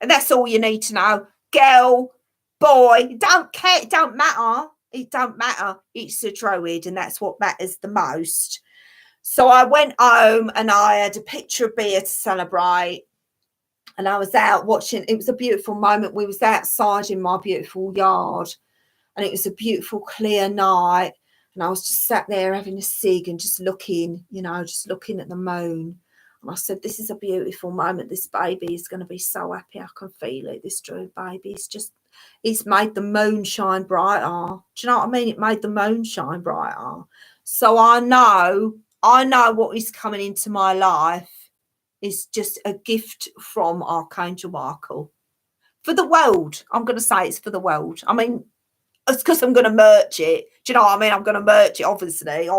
And that's all you need to know. Girl, boy, don't care. It don't matter. It don't matter. It's a druid, and that's what matters the most. So I went home and I had a pitcher of beer to celebrate. And I was out watching. It was a beautiful moment. We was outside in my beautiful yard. And it was a beautiful, clear night. And I was just sat there having a cig and just looking, just looking at the moon. And I said, this is a beautiful moment. This baby is going to be so happy. I can feel it. This Turd baby. It's made the moon shine brighter. Do you know what I mean? It made the moon shine brighter. So I know what is coming into my life is just a gift from Archangel Michael. For the world. I'm going to say it's for the world. I mean, it's because I'm going to merch it. Do you know what I mean? I'm going to merch it, obviously.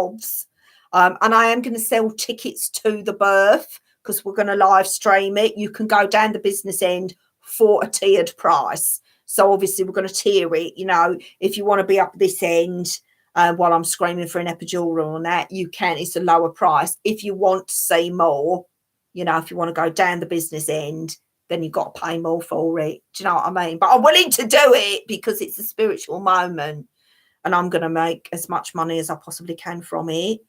And I am going to sell tickets to the birth because we're going to live stream it. You can go down the business end for a tiered price. So obviously we're going to tier it. You know, if you want to be up this end while I'm screaming for an epidural on that, you can. It's a lower price. If you want to see more, you know, if you want to go down the business end, then you've got to pay more for it. Do you know what I mean? But I'm willing to do it because it's a spiritual moment and I'm going to make as much money as I possibly can from it.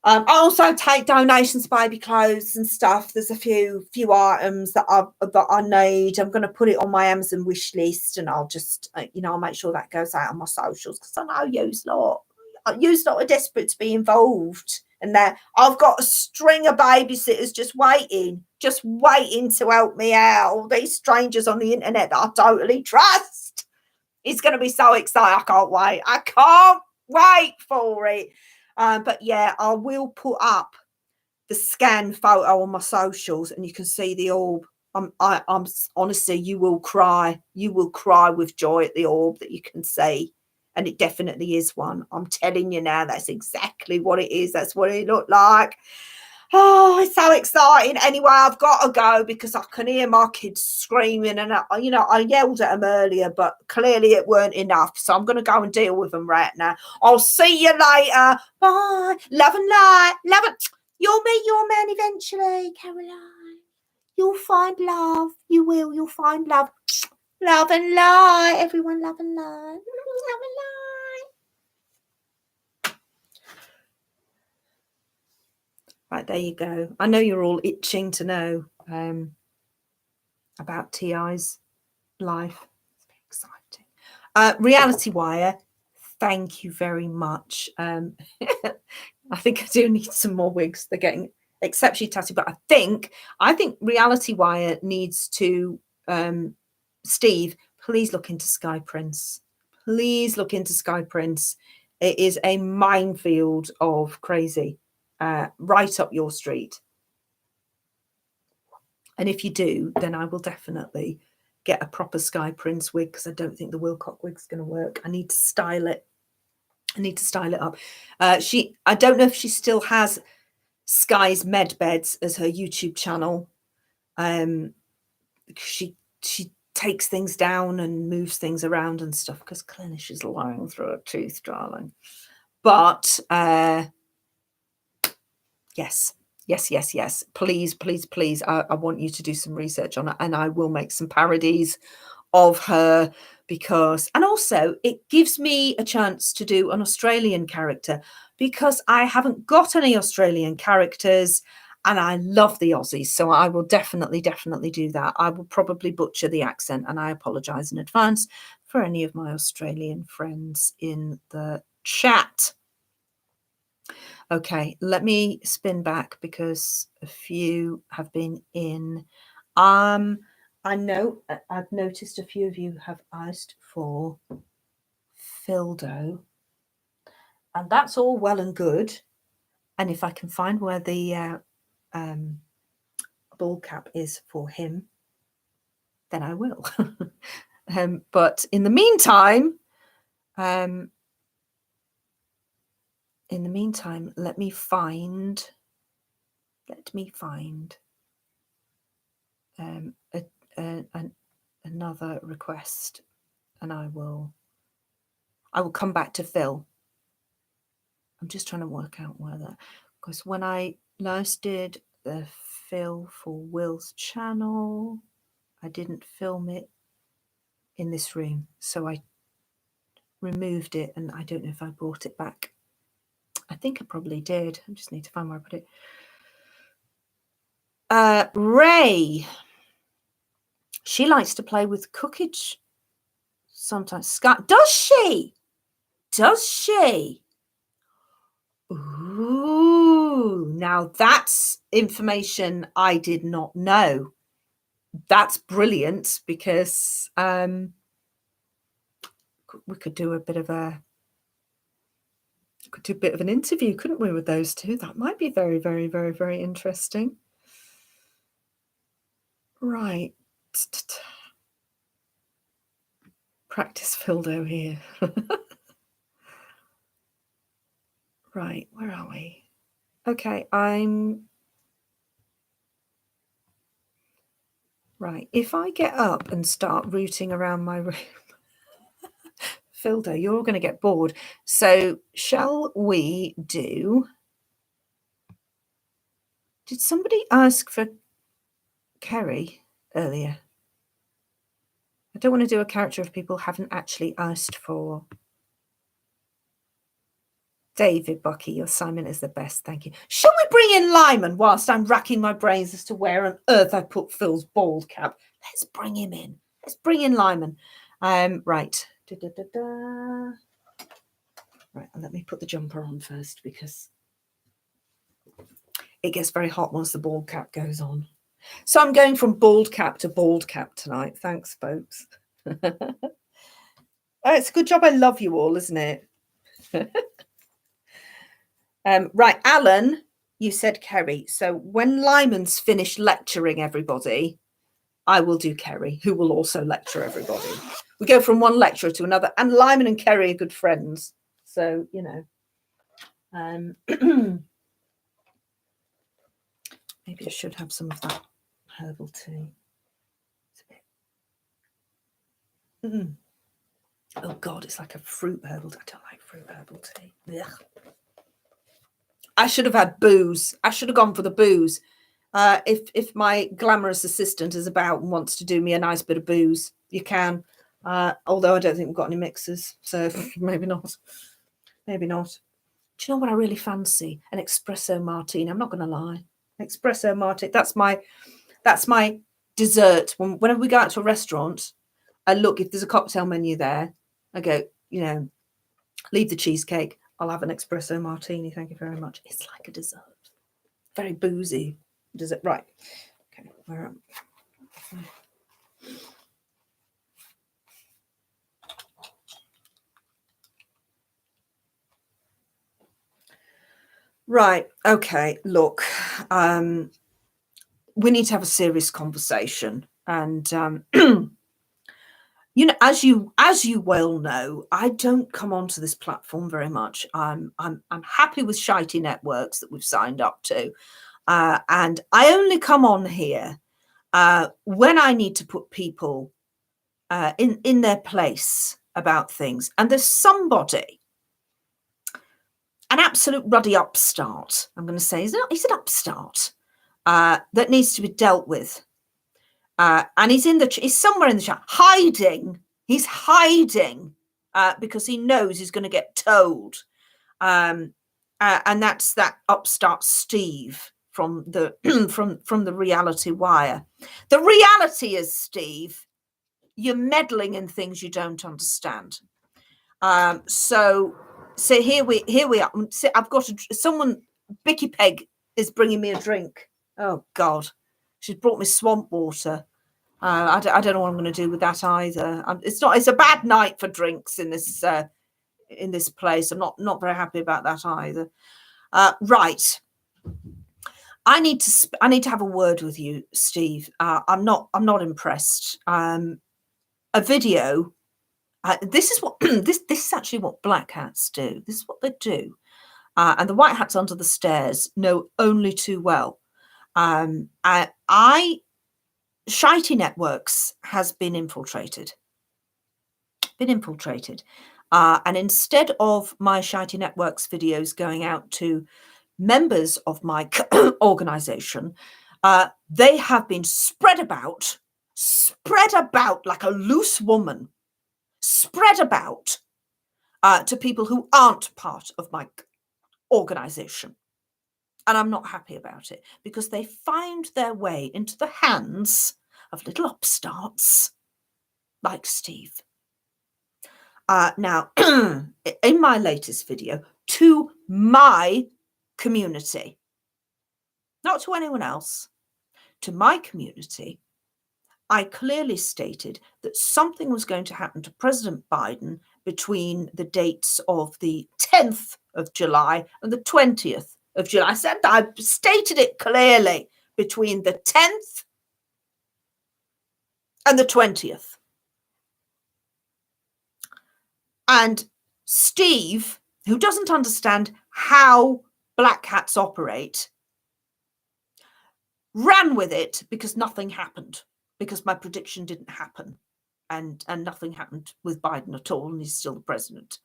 I also take donations, baby clothes and stuff. There's a few items that I need. I'm going to put it on my Amazon wish list, and I'll just, I'll make sure that goes out on my socials because I know yous lot are desperate to be involved, and that I've got a string of babysitters just waiting to help me out. All these strangers on the internet that I totally trust. It's going to be so exciting. I can't wait for it. But yeah, I will put up the scan photo on my socials, and you can see the orb. I'm honestly, you will cry. You will cry with joy at the orb that you can see, and it definitely is one. I'm telling you now, that's exactly what it is. That's what it looked like. Oh, it's so exciting. Anyway, I've got to go because I can hear my kids screaming, and I yelled at them earlier, but clearly it weren't enough. So I'm going to go and deal with them right now. I'll see you later. Bye. Love and light. Love it. You'll meet your man eventually, Caroline. You'll find love. You will. You'll find love. Love and light. Everyone, love and light. Love and light. Right, there you go. I know you're all itching to know about TI's life. It's exciting. Reality Wire, thank you very much. I think I do need some more wigs. They're getting exceptionally tatty, but I think Reality Wire needs to, Steve, please look into Sky Prince. Please look into Sky Prince. It is a minefield of crazy. Right up your street. And if you do, then I will definitely get a proper Sky Prince wig because I don't think the Wilcock wig's going to work. I need to style it. Up. I don't know if she still has Sky's Med Beds as her YouTube channel. She takes things down and moves things around and stuff because clearly she's lying through her teeth, darling. But yes. Please. I want you to do some research on it, and I will make some parodies of her and also it gives me a chance to do an Australian character because I haven't got any Australian characters and I love the Aussies. So I will definitely do that. I will probably butcher the accent, and I apologize in advance for any of my Australian friends in the chat. Okay, let me spin back because a few have been in. I know I've noticed a few of you have asked for Fildo, and that's all well and good. And if I can find where the ball cap is for him, then I will. But in the meantime, let me find another request, and I will come back to Phil. I'm just trying to work out where that, because when I last did the Phil for Will's channel, I didn't film it in this room, so I removed it, and I don't know if I brought it back. I think I probably did. I just need to find where I put it. Ray, she likes to play with cookage sometimes. Scott, does she? Ooh. Oh, now that's information I did not know. That's brilliant, because we could do a bit of an interview, couldn't we, with those two? That might be very, very, very, very interesting. Right. Practice Fildo here. Right, where are we? Okay, right. If I get up and start rooting around my room, Fildo, you're going to get bored. So shall we do... Did somebody ask for Kerry earlier? I don't want to do a character if people haven't actually asked for. David Bucky, your Simon is the best. Thank you. Shall we bring in Lyman whilst I'm racking my brains as to where on earth I put Phil's bald cap? Let's bring him in. Let's bring in Lyman. Right. Right, let me put the jumper on first, because it gets very hot once the bald cap goes on. So I'm going from bald cap to bald cap tonight. Thanks, folks. It's a good job I love you all, isn't it? Right, Alan, you said Kerry. So when Lyman's finished lecturing everybody, I will do Kerry, who will also lecture everybody. We go from one lecturer to another, and Lyman and Kerry are good friends. So, you know, maybe I should have some of that herbal tea. It's a bit... Oh, God, it's like a fruit herbal tea. I don't like fruit herbal tea. Ugh. I should have had booze. I should have gone for the booze. If my glamorous assistant is about and wants to do me a nice bit of booze, you can. Although I don't think we've got any mixers, so maybe not. Maybe not. Do you know what I really fancy? An espresso martini. I'm not going to lie. Espresso martini. That's my dessert. Whenever we go out to a restaurant, I look, if there's a cocktail menu there, I go, you know, leave the cheesecake. I'll have an espresso martini. Thank you very much. It's like a dessert. Very boozy dessert. Right. Okay. Where am I? Right. Okay. Look, we need to have a serious conversation. And, you know, as you well know, I don't come onto this platform very much. I'm happy with shitey networks that we've signed up to, and I only come on here when I need to put people in their place about things. And there's somebody, an absolute ruddy upstart, I'm going to say, he's an upstart that needs to be dealt with. And he's somewhere in the chat, hiding. He's hiding because he knows he's going to get told. And that's that upstart Steve from the from the Reality Wire. The reality is, Steve, you're meddling in things you don't understand. So here we are. So I've got someone. Bicky Peg is bringing me a drink. Oh God, she's brought me swamp water. I don't know what I'm going to do with that either. It's a bad night for drinks in this place. I'm not very happy about that either. Right. I need to have a word with you, Steve. I'm not impressed. A video. This is what this is actually what black hats do. This is what they do, and the white hats under the stairs know only too well. Shitey Networks has been infiltrated. And instead of my Shitey Networks videos going out to members of my organization, they have been spread about like a loose woman, spread about to people who aren't part of my organization. And I'm not happy about it, because they found their way into the hands of little upstarts like Steve. Now, in my latest video, to my community, not to anyone else, to my community, I clearly stated that something was going to happen to President Biden between the dates of the 10th of July and the 20th of July. I stated it clearly, between the 10th and the 20th. And Steve, who doesn't understand how black hats operate, ran with it because nothing happened, because my prediction didn't happen, and nothing happened with Biden at all, and he's still the president.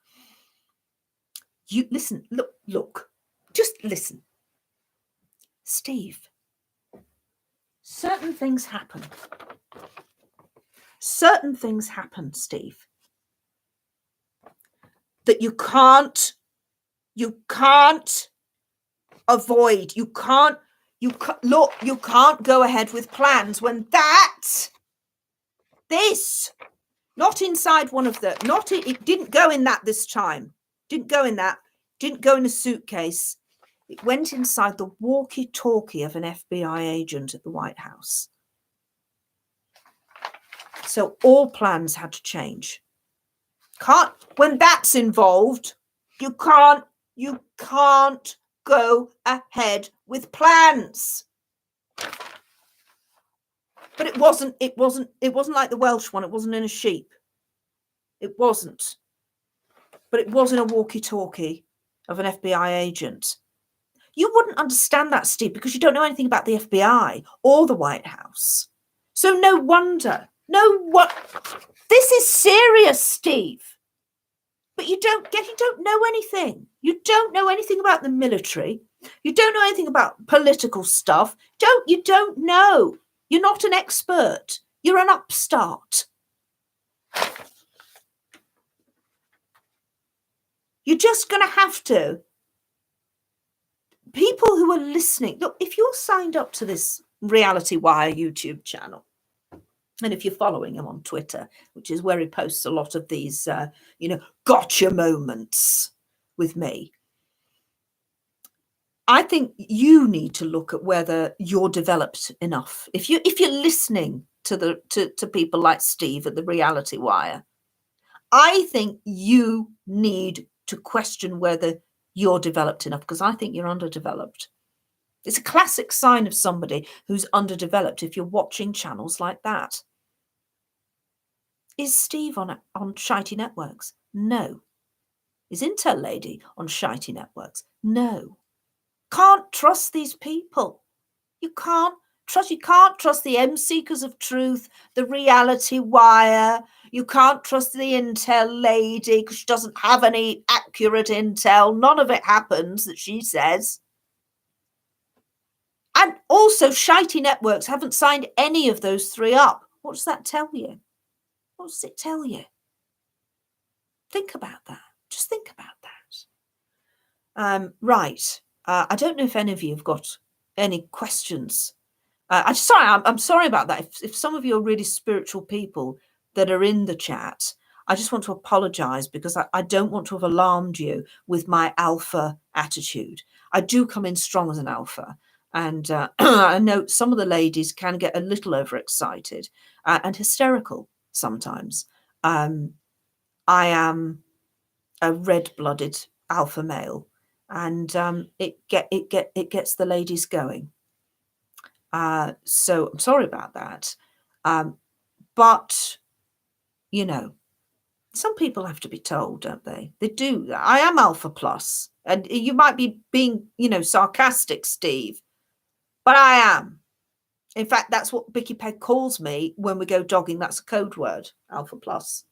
You listen, look, just listen. Steve, certain things happen. Certain things happen, Steve, that you can't avoid. You can't go ahead with plans when this, not inside one of the, it didn't go in that this time. Didn't go in that. Didn't go in a suitcase. It went inside the walkie-talkie of an FBI agent at the White House. So all plans had to change. When that's involved, you can't go ahead with plans. But it wasn't like the Welsh one. It wasn't in a sheep. It wasn't. But it was in a walkie-talkie of an FBI agent. You wouldn't understand that, Steve, because you don't know anything about the FBI or the White House. So no wonder. This is serious, Steve. But you don't know anything. You don't know anything about the military. You don't know anything about political stuff. You don't know. You're not an expert. You're an upstart. You're just going to have to. People who are listening, look, if you're signed up to this Reality Wire YouTube channel, and if you're following him on Twitter, which is where he posts a lot of these, gotcha moments with me, I think you need to look at whether you're developed enough. If you're listening to people like Steve at the Reality Wire, I think you need to question whether you're developed enough, because I think you're underdeveloped. It's a classic sign of somebody who's underdeveloped if you're watching channels like that. Is Steve on shitey networks? No. Is Intel Lady on shitey networks? No. Can't trust these people. You can't trust the M Seekers of Truth, the Reality Wire. You can't trust the Intel Lady because she doesn't have any accurate intel. None of it happens that she says. And also, shitey networks haven't signed any of those three up. What does that tell you? What does it tell you? Think about that. Just think about that. Right. I don't know if any of you have got any questions. I'm sorry about that. If some of you are really spiritual people that are in the chat, I just want to apologize because I don't want to have alarmed you with my alpha attitude. I do come in strong as an alpha. And I know some of the ladies can get a little overexcited and hysterical sometimes. I am a red-blooded alpha male, and it gets the ladies going. So I'm sorry about that. But some people have to be told, don't they? They do. I am alpha plus, and you might be being, sarcastic, Steve, but I am. In fact, that's what Bicky Peg calls me when we go dogging. That's a code word, alpha plus.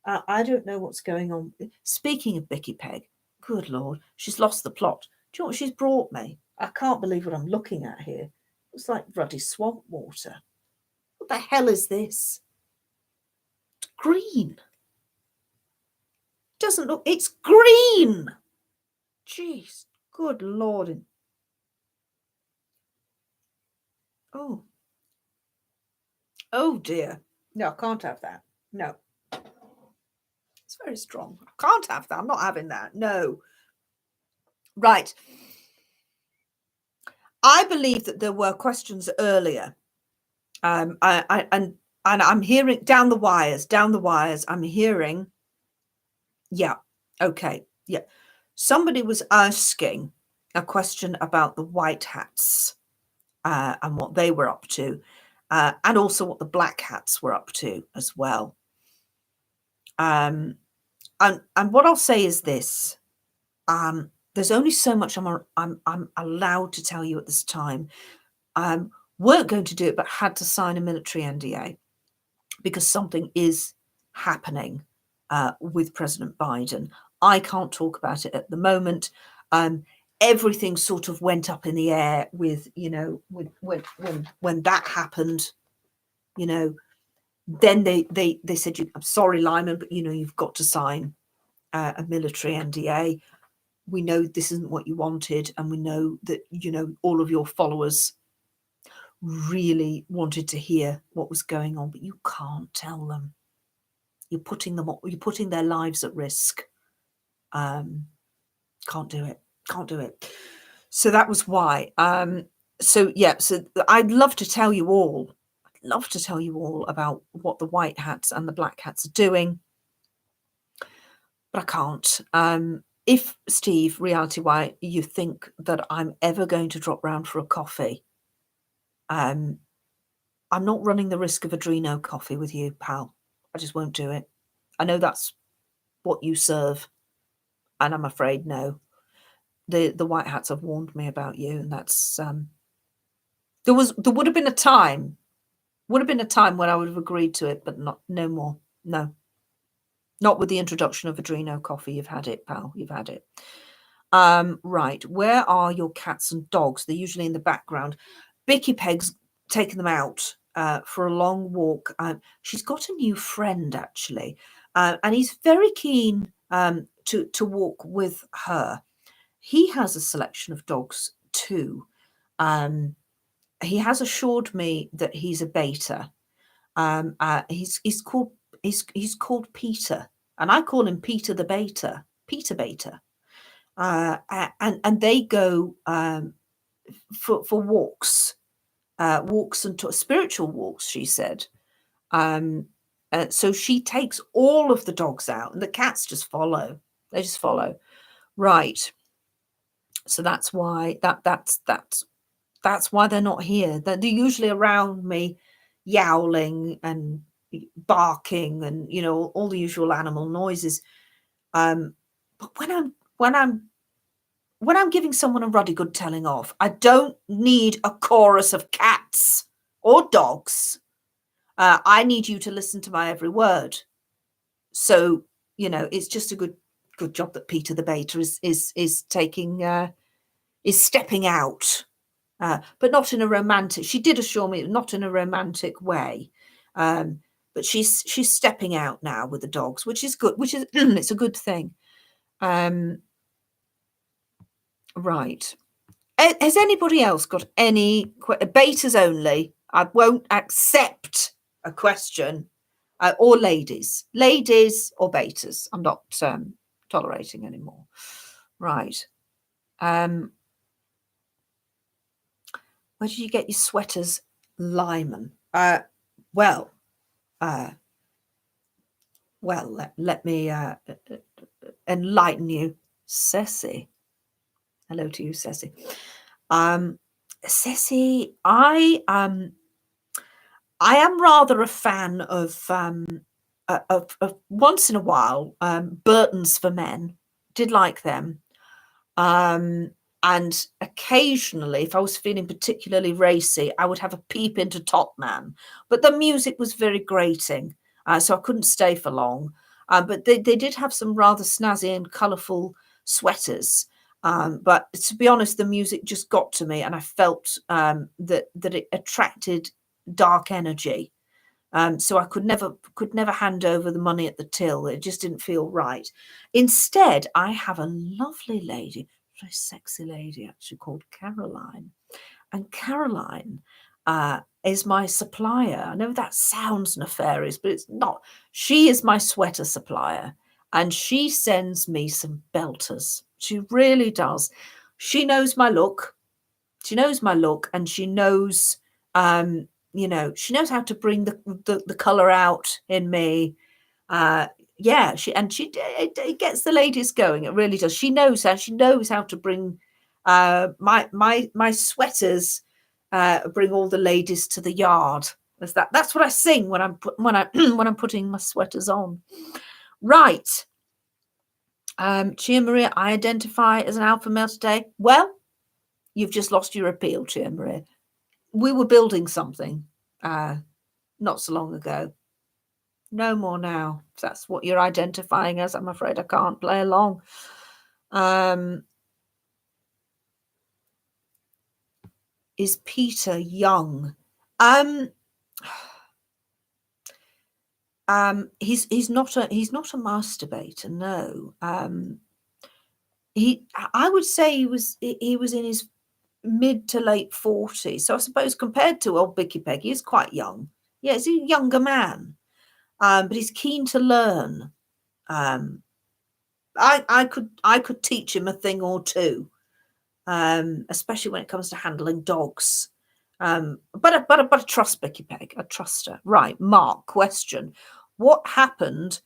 I don't know what's going on. Speaking of Bicky Peg, good Lord, she's lost the plot. Do you know what she's brought me? I can't believe what I'm looking at here. It's like ruddy swamp water. What the hell is this? It's green. Doesn't look, it's green. Jeez, good Lord. Oh dear. No, I can't have that. No. It's very strong. I can't have that. I'm not having that. No. Right. I believe that there were questions earlier. And I'm hearing down the wires, I'm hearing, yeah, okay, yeah. Somebody was asking a question about the white hats and what they were up to, and also what the black hats were up to as well. And what I'll say is this: there's only so much I'm allowed to tell you at this time. Weren't going to do it, but had to sign a military NDA because something is happening with President Biden. I can't talk about it at the moment. Everything sort of went up in the air with, you know, when that happened, you know, then they said, I'm sorry, Lyman, but, you know, you've got to sign a military NDA. We know this isn't what you wanted. And we know that, you know, all of your followers really wanted to hear what was going on, but you can't tell them. You're putting their lives at risk. Can't do it. So that was why. So yeah, so I'd love to tell you all about what the white hats and the black hats are doing, but I can't. If Steve, Reality Why, you think that I'm ever going to drop round for a coffee, I'm not running the risk of a Drino coffee with you, pal. I just won't do it. I know that's what you serve, and I'm afraid no. The white hats have warned me about you, and that's there would have been a time when I would have agreed to it, but no more. No. Not with the introduction of Adreno coffee. You've had it, pal. You've had it. Right. Where are your cats and dogs? They're usually in the background. Bicky Peg's taken them out for a long walk. She's got a new friend, actually, and he's very keen to walk with her. He has a selection of dogs too. He has assured me that he's a beta. He's called Peter, and I call him Peter the Beta, Peter Beta. And they go for walks, walks and spiritual walks, she said. So she takes all of the dogs out, and the cats just follow. They just follow. Right. So that's why that's why they're not here. They're usually around me, yowling and barking, and you know, all the usual animal noises. But when I'm giving someone a ruddy good telling off, I don't need a chorus of cats or dogs. I need you to listen to my every word. So you know, it's just a good job that Peter the Beta is taking is stepping out. But not in a romantic. She did assure me not in a romantic way, but she's stepping out now with the dogs, which is good. Which is it's a good thing. Right. Has anybody else got any betas only? I won't accept a question, or ladies or betas. I'm not tolerating anymore. Right. Where did you get your sweaters, Lyman? Well, let me enlighten you, Ceci. Hello to you, Ceci. Ceci, I am rather a fan of once in a while Burton's for Men. Did like them. And occasionally, if I was feeling particularly racy, I would have a peep into Top Man. But the music was very grating, so I couldn't stay for long. But they did have some rather snazzy and colourful sweaters. But to be honest, the music just got to me, and I felt that it attracted dark energy. So I could never hand over the money at the till. It just didn't feel right. Instead, I have a lovely lady, very sexy lady, actually, called Caroline. And Caroline is my supplier. I know that sounds nefarious, but it's not. She is my sweater supplier, and she sends me some belters. She really does. She knows my look. She knows my look, and she knows, you know, she knows how to bring the color out in me. Yeah, it gets the ladies going. It really does. She knows how to bring my sweaters, bring all the ladies to the yard. That's what I sing when I'm when I'm putting my sweaters on. Right. Chia Maria, I identify as an alpha male today. Well, you've just lost your appeal, Chia Maria. We were building something not so long ago. No more now. If that's what you're identifying as, I'm afraid I can't play along. Is Peter young? He's not a masturbator. No. I would say he was in his mid to late 40s. So I suppose compared to old Bicky Peg, he's quite young. Yeah, he's a younger man, but he's keen to learn. I could teach him a thing or two, especially when it comes to handling dogs. But I trust Bicky Peg. I trust her. Right, Mark, question. What happened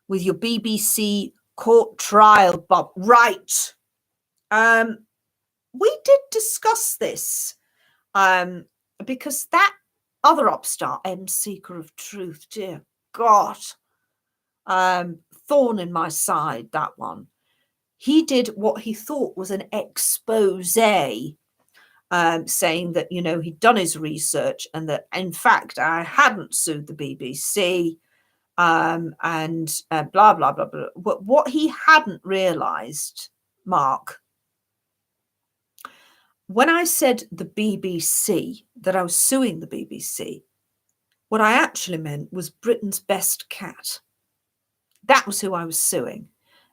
with your BBC court trial, Bob? Right. We did discuss this, because that other upstart, Seeker of Truth, dear God, thorn in my side, that one. He did what he thought was an expose, saying that, you know, he'd done his research and that, in fact, I hadn't sued the BBC, and blah, blah, blah, blah. But what he hadn't realised, Mark, when I said the BBC, that I was suing the BBC, what I actually meant was Britain's Best Cat. That was who I was suing,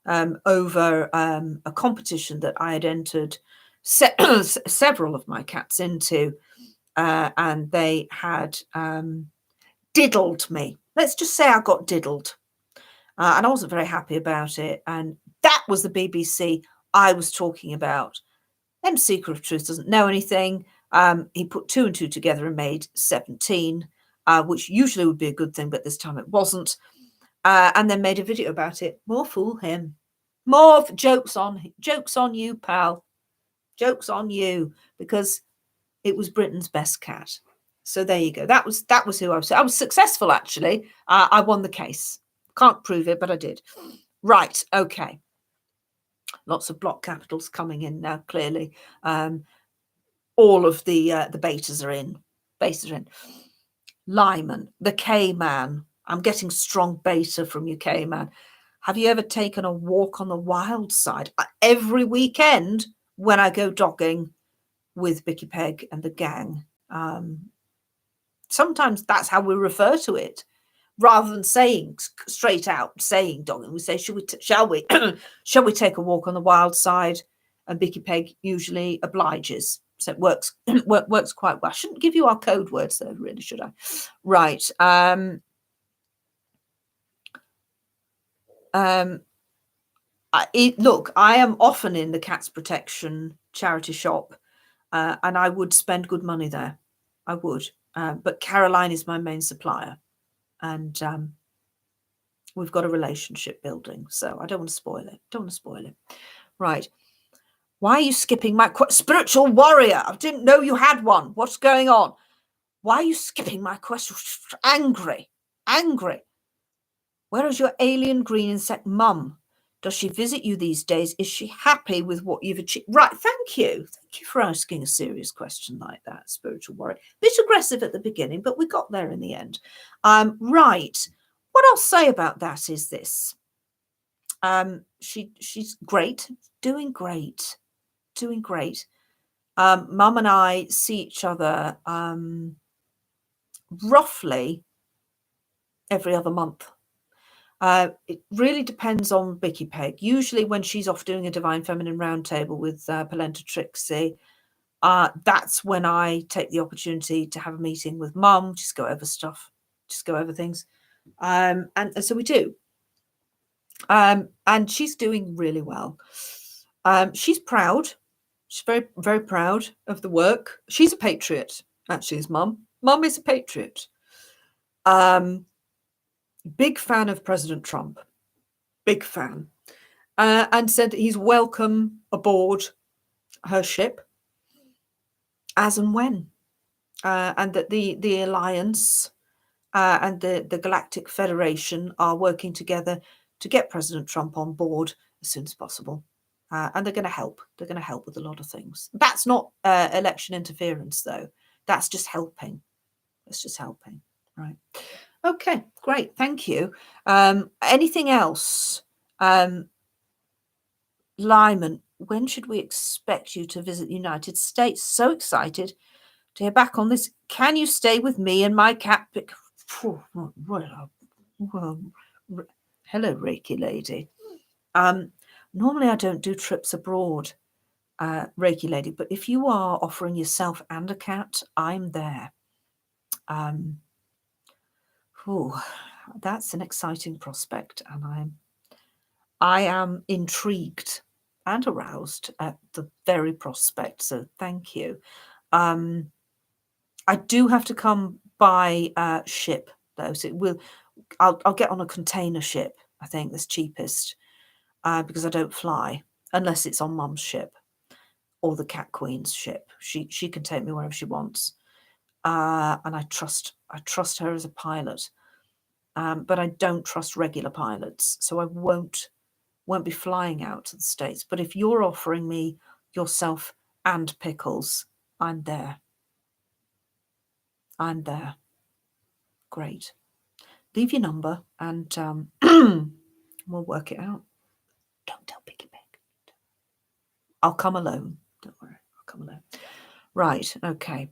over a competition that I had entered several of my cats into, and they had diddled me. Let's just say I got diddled, and I wasn't very happy about it. And that was the BBC I was talking about. Seeker of Truth doesn't know anything. He put 2 and 2 together and made 17, which usually would be a good thing, but this time it wasn't. And then made a video about it. More fool him. More jokes on you, pal. Jokes on you, because it was Britain's Best Cat. So there you go. That was who I was. I was successful, actually. I won the case. Can't prove it, but I did. Right. Okay. Lots of block capitals coming in now. Clearly, all of the betas are in. Bases are in. Lyman, the K man. I'm getting strong beta from you, K man. Have you ever taken a walk on the wild side? Every weekend when I go dogging with Bicky Peg and the gang. Sometimes that's how we refer to it, rather than saying straight out saying dogging. We say, shall we shall we take a walk on the wild side? And Bicky Peg usually obliges. So it works works quite well. I shouldn't give you our code words though, really, should I? Right. Look, I am often in the Cats Protection charity shop, and I would spend good money there. I would. But Caroline is my main supplier, and we've got a relationship building, so I don't want to spoil it. Right. Why are you skipping my spiritual warrior? I didn't know you had one. What's going on? Why are you skipping my question? Angry. Where is your alien green insect mum? Does she visit you these days? Is she happy with what you've achieved? Right, thank you. Thank you for asking a serious question like that, spiritual warrior. Bit aggressive at the beginning, but we got there in the end. Right. What I'll say about that is this. She's great, doing great. Mum and I see each other roughly every other month. It really depends on Bicky Peg. Usually when she's off doing a Divine Feminine Roundtable with Polenta Trixie, that's when I take the opportunity to have a meeting with Mum, just go over stuff, just go over things. And so we do. And she's doing really well. She's proud. She's very, very proud of the work. She's a patriot, actually, his mum. Mum is a patriot. Big fan of President Trump. Big fan. And said that he's welcome aboard her ship as and when. And that the Alliance and the Galactic Federation are working together to get President Trump on board as soon as possible. And they're going to help. They're going to help with a lot of things. That's not election interference, though. That's just helping. It's just helping. Right. Okay, great. Thank you. Anything else? Lyman, when should we expect you to visit the United States? So excited to hear back on this. Can you stay with me and my cat? Hello, Reiki lady. Normally I don't do trips abroad, Reiki lady, but if you are offering yourself and a cat, I'm there. That's an exciting prospect, and I am intrigued and aroused at the very prospect. So thank you. I do have to come by ship though, so I'll get on a container ship. I think that's cheapest because I don't fly unless it's on Mum's ship or the Cat Queen's ship. She can take me wherever she wants, and I trust her as a pilot. But I don't trust regular pilots, so I won't be flying out to the States. But if you're offering me yourself and Pickles, I'm there. I'm there. Great. Leave your number and we'll work it out. Don't tell Picky Pig. I'll come alone. Don't worry. I'll come alone. Right. Okay.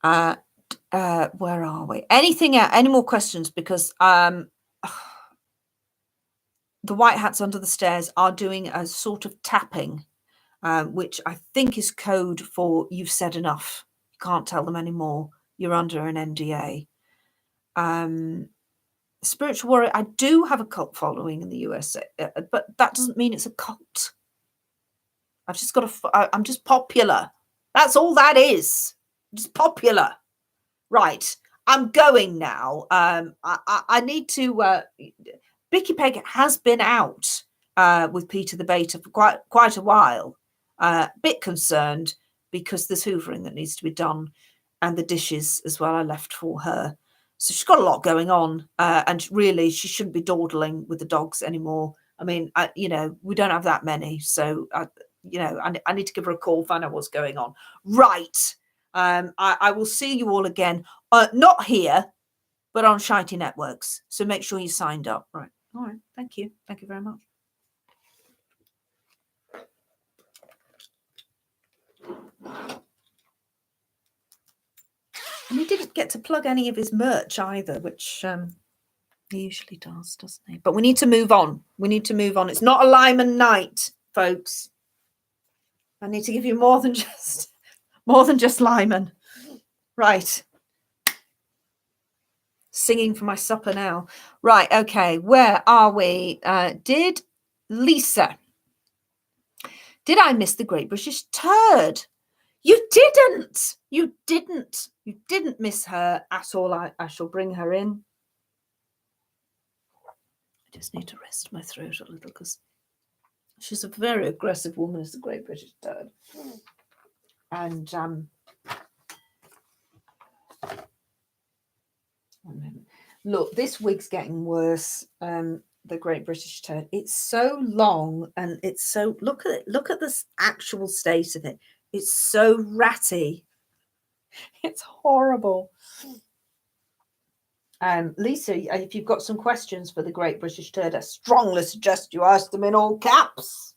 Where are we? Anything else? Any more questions? Because the White Hats Under the Stairs are doing a sort of tapping, which I think is code for you've said enough. You can't tell them anymore. You're under an NDA. Spiritual warrior. I do have a cult following in the USA, but that doesn't mean it's a cult. I've just got I'm just popular. That's all that is. Just popular. Right. I'm going now. I need to. Bicky Peg has been out with Peter the Baiter for quite a while. Bit concerned because there's hoovering that needs to be done, and the dishes as well I left for her. So she's got a lot going on, and really she shouldn't be dawdling with the dogs anymore. I mean, we don't have that many, so I need to give her a call, find out what's going on. Right. I will see you all again, not here, but on Shitey Networks. So make sure you signed up. Right. All right. Thank you. Thank you very much. And he didn't get to plug any of his merch either, which he usually does, doesn't he? But we need to move on. We need to move on. It's not a Lyman night, folks. I need to give you more than just Lyman. Right. Singing for my supper now. Right. Okay. Where are we? Did I miss the Great British Turd? You didn't. You didn't miss her at all. I shall bring her in. I just need to rest my throat a little because she's a very aggressive woman, is the Great British Turd. And look, this wig's getting worse. The Great British Turd. It's so long and it's so look at it. Look at this actual state of it. It's so ratty. It's horrible. Lisa, if you've got some questions for the Great British Turd, I strongly suggest you ask them in all caps.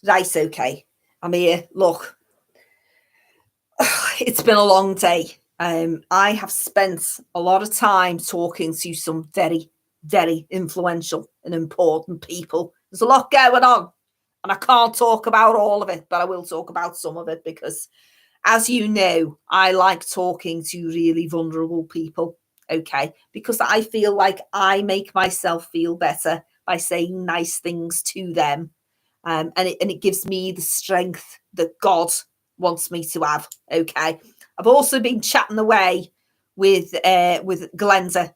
Right, okay. I'm here. Look, it's been a long day. I have spent a lot of time talking to some very, very influential and important people. There's a lot going on. And I can't talk about all of it, but I will talk about some of it because, as you know, I like talking to really vulnerable people, okay? Because I feel like I make myself feel better by saying nice things to them. And it gives me the strength that God wants me to have, okay? I've also been chatting away with Glenda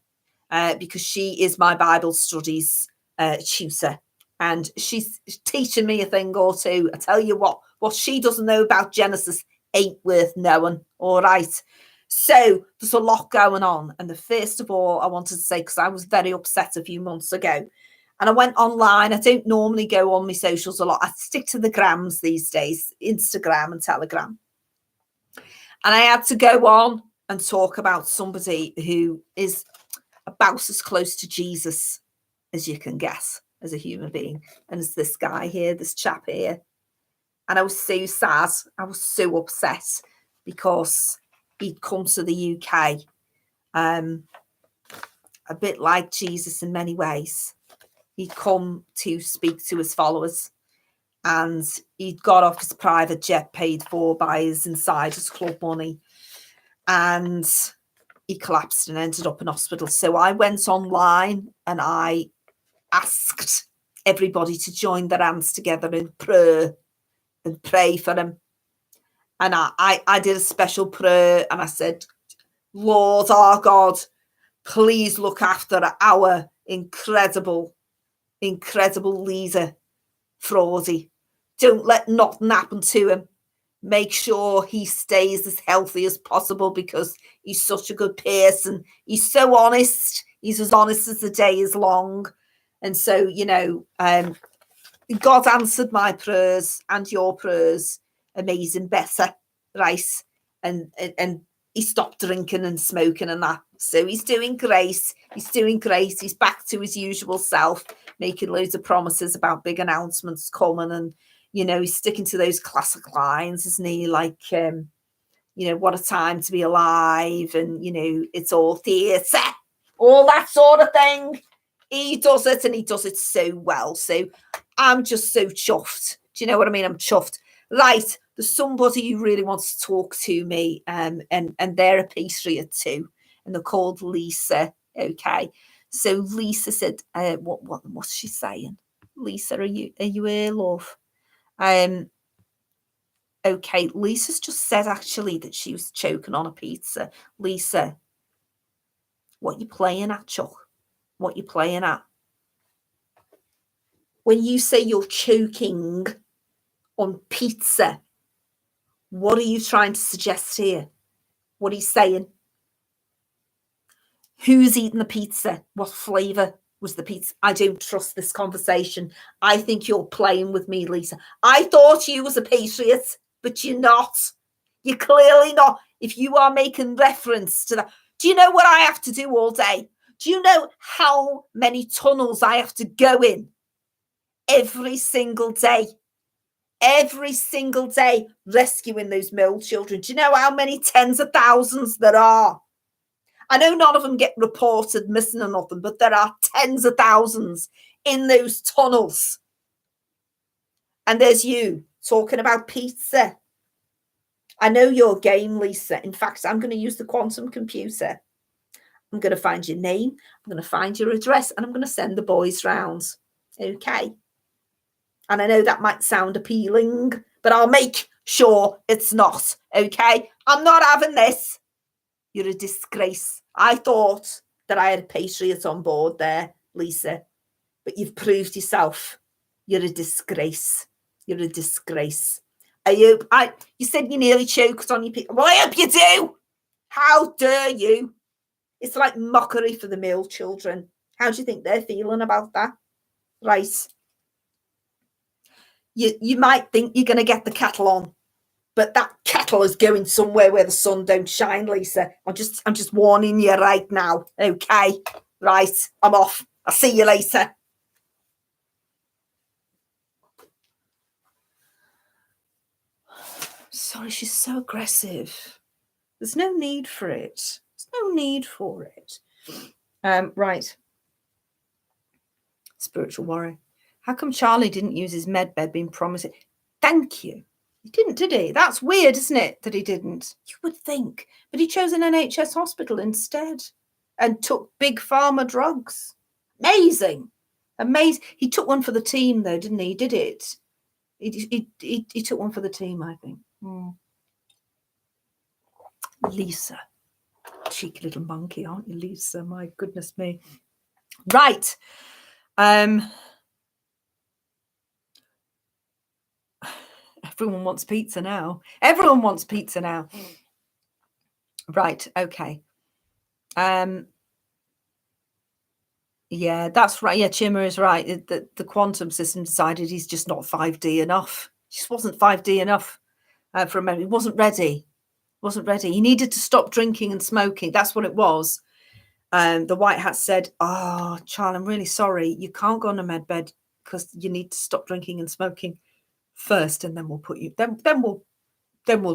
because she is my Bible studies tutor. And she's teaching me a thing or two. I tell you what she doesn't know about Genesis ain't worth knowing. All right. So there's a lot going on. And the first of all, I wanted to say, because I was very upset a few months ago, and I went online. I don't normally go on my socials a lot. I stick to the grams these days, Instagram and Telegram. And I had to go on and talk about somebody who is about as close to Jesus as you can guess as a human being. And it's this guy here, this chap here. And I was so sad. I was so upset because he'd come to the UK a bit like Jesus in many ways. He'd come to speak to his followers, and he'd got off his private jet paid for by his insiders club money, and he collapsed and ended up in hospital. So I went online and I asked everybody to join their hands together in prayer and pray for him. And I did a special prayer, and I said, Lord our God, please look after our incredible leader, Fraudy. Don't let nothing happen to him. Make sure he stays as healthy as possible because he's such a good person. He's so honest. He's as honest as the day is long. And so, you know, God answered my prayers and your prayers amazing better, right? And he stopped drinking and smoking and that. So he's doing great. He's doing great. He's back to his usual self, making loads of promises about big announcements coming. And, you know, he's sticking to those classic lines, isn't he? Like, you know, what a time to be alive. And, you know, it's all theatre, all that sort of thing. He does it, and he does it so well. So I'm just so chuffed. Do you know what I mean? I'm chuffed. Right. There's somebody who really wants to talk to me, and they're a patriot too, and they're called Lisa. Okay. So Lisa said, what's she saying? Lisa, are you here, love? Okay, Lisa's just said actually that she was choking on a pizza. Lisa, what you playing at, Chuck? What you playing at? When you say you're choking on pizza, what are you trying to suggest here? What are you saying? Who's eating the pizza? What flavour was the pizza? I don't trust this conversation. I think you're playing with me, Lisa. I thought you was a patriot, but you're not. You're clearly not. If you are making reference to that. Do you know what I have to do all day? Do you know how many tunnels I have to go in every single day? Every single day rescuing those mole children. Do you know how many tens of thousands there are? I know none of them get reported missing or nothing, but there are tens of thousands in those tunnels. And there's you talking about pizza. I know your game, Lisa. In fact, I'm going to use the quantum computer. I'm going to find your name. I'm going to find your address, and I'm going to send the boys round. Okay. And I know that might sound appealing, but I'll make sure it's not. Okay. I'm not having this. You're a disgrace. I thought that I had a patriot on board there, Lisa, but you've proved yourself. You're a disgrace. You're a disgrace. You said you nearly choked on your pizza. Well, I hope you do. How dare you? It's like mockery for the male children. How do you think they're feeling about that? Right. You might think you're going to get the kettle on, but that kettle is going somewhere where the sun don't shine, Lisa. I'm just warning you right now. Okay, right. I'm off. I'll see you later. Sorry, she's so aggressive. There's no need for it. There's no need for it. Right. Spiritual warrior. How come Charlie didn't use his med bed being promised? Thank you. He didn't, did he? That's weird, isn't it, that he didn't? You would think. But he chose an NHS hospital instead and took big pharma drugs. Amazing. Amazing. He took one for the team, though, didn't he? He did it. He took one for the team, I think. Lisa. Cheeky little monkey, aren't you, Lisa? My goodness me. Right. Everyone wants pizza now. Everyone wants pizza now. Right. Okay. Yeah, that's right. Yeah, Chimmer is right. The quantum system decided he's just not 5D enough. He just wasn't 5D enough for a moment. He wasn't ready. Wasn't ready. He needed to stop drinking and smoking. That's what it was. The White Hat said, "Oh, Charlie, I'm really sorry. You can't go on a med bed because you need to stop drinking and smoking first, and then we'll put you. Then we'll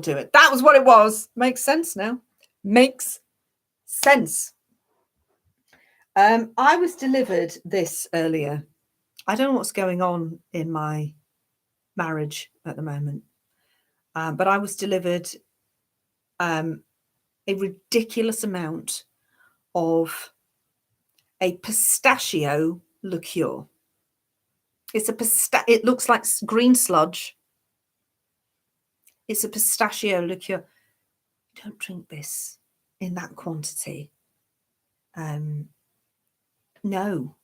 do it." That was what it was. Makes sense now. Makes sense. I was delivered this earlier. I don't know what's going on in my marriage at the moment, but I was delivered a ridiculous amount of a pistachio liqueur. It's it looks like green sludge. It's a pistachio liqueur. Don't drink this in that quantity. No,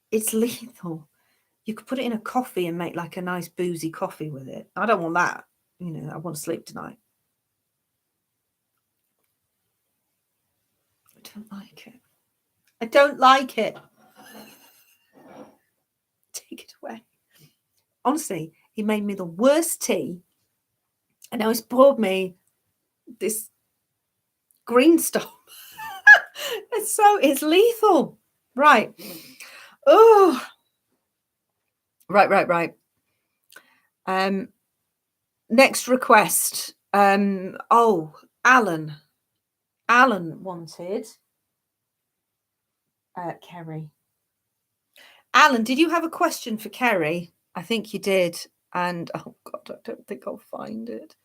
it's lethal. You could put it in a coffee and make like a nice boozy coffee with it. I don't want that. You know, I want to sleep tonight. I don't like it. I don't like it. Take it away. Honestly, he made me the worst tea. And now he's poured me this green stuff. It's lethal. Right. Oh. Right. Next request. Oh, Alan. Alan wanted Kerry. Alan, did you have a question for Kerry? I think you did. And oh God, I don't think I'll find it.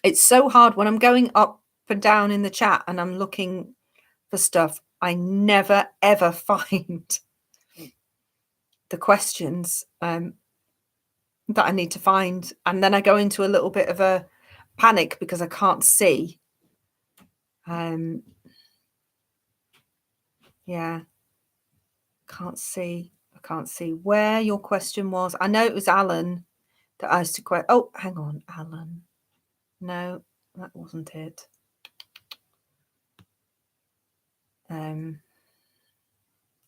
It's so hard when I'm going up and down in the chat and I'm looking for stuff. I never, ever find the questions that I need to find. And then I go into a little bit of a panic because I can't see. Yeah. I can't see where your question was. I know it was Alan that asked a question. Oh, hang on, Alan. No, that wasn't it.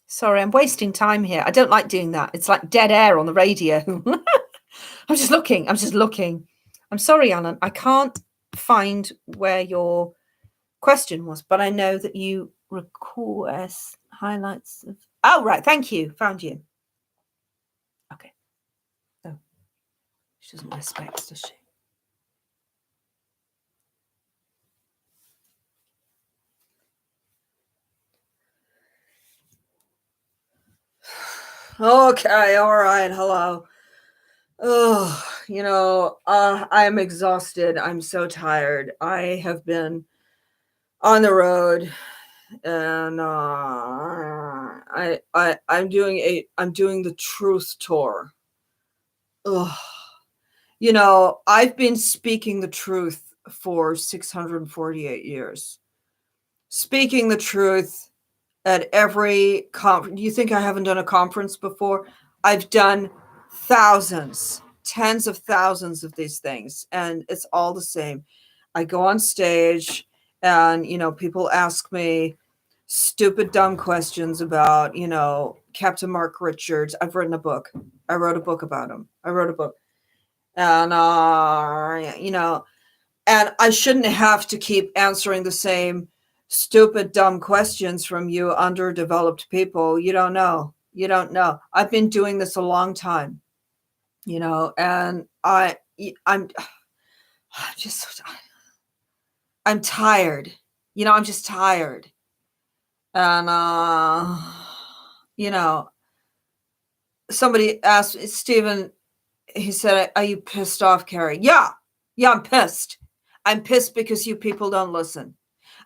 Sorry, I'm wasting time here. I don't like doing that. It's like dead air on the radio. I'm just looking. I'm sorry, Alan. I can't find where your question was, but I know that you request highlights of... Oh, right. Thank you. Found you. Okay. Oh, she doesn't wear specs, does she? Okay, all right, hello. Oh, you know, I am exhausted. I'm so tired. I have been on the road, and I'm doing the truth tour. Ugh. You know, I've been speaking the truth for 648 years. Speaking the truth at every conference. You think I haven't done a conference before? I've done thousands, tens of thousands of these things, and it's all the same. I go on stage and, you know, people ask me stupid, dumb questions about, you know, Captain Mark Richards. I've written a book. I wrote a book about him. And, you know, and I shouldn't have to keep answering the same stupid, dumb questions from you underdeveloped people. You don't know. I've been doing this a long time, you know, and I'm tired. You know, I'm just tired. And, you know, somebody asked Stephen, he said, are you pissed off, Kerry? Yeah, I'm pissed. I'm pissed because you people don't listen.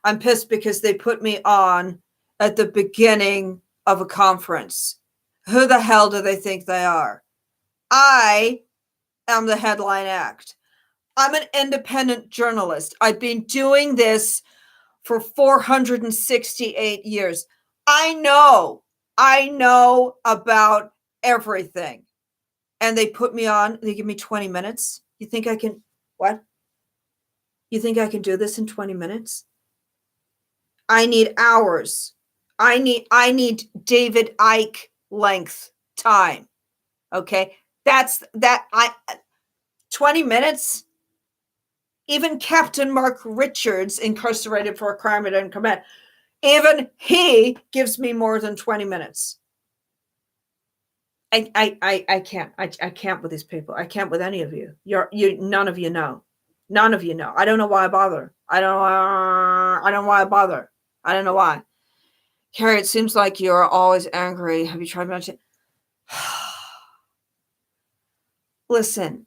I'm pissed because they put me on at the beginning of a conference. Who the hell do they think they are? I am the headline act. I'm an independent journalist. I've been doing this for 468 years. I know about everything. And they put me on, they give me 20 minutes. You think I can, what? You think I can do this in 20 minutes? I need hours. I need David Icke length time. Okay. That's 20 minutes. Even Captain Mark Richards, incarcerated for a crime he didn't commit, even he gives me more than 20 minutes. I can't. I can't with these people. I can't with any of you. None of you know. None of you know. I don't know why I bother. I don't know why I bother. I don't know why. Kerry, it seems like you're always angry. Have you tried mentioning? Listen,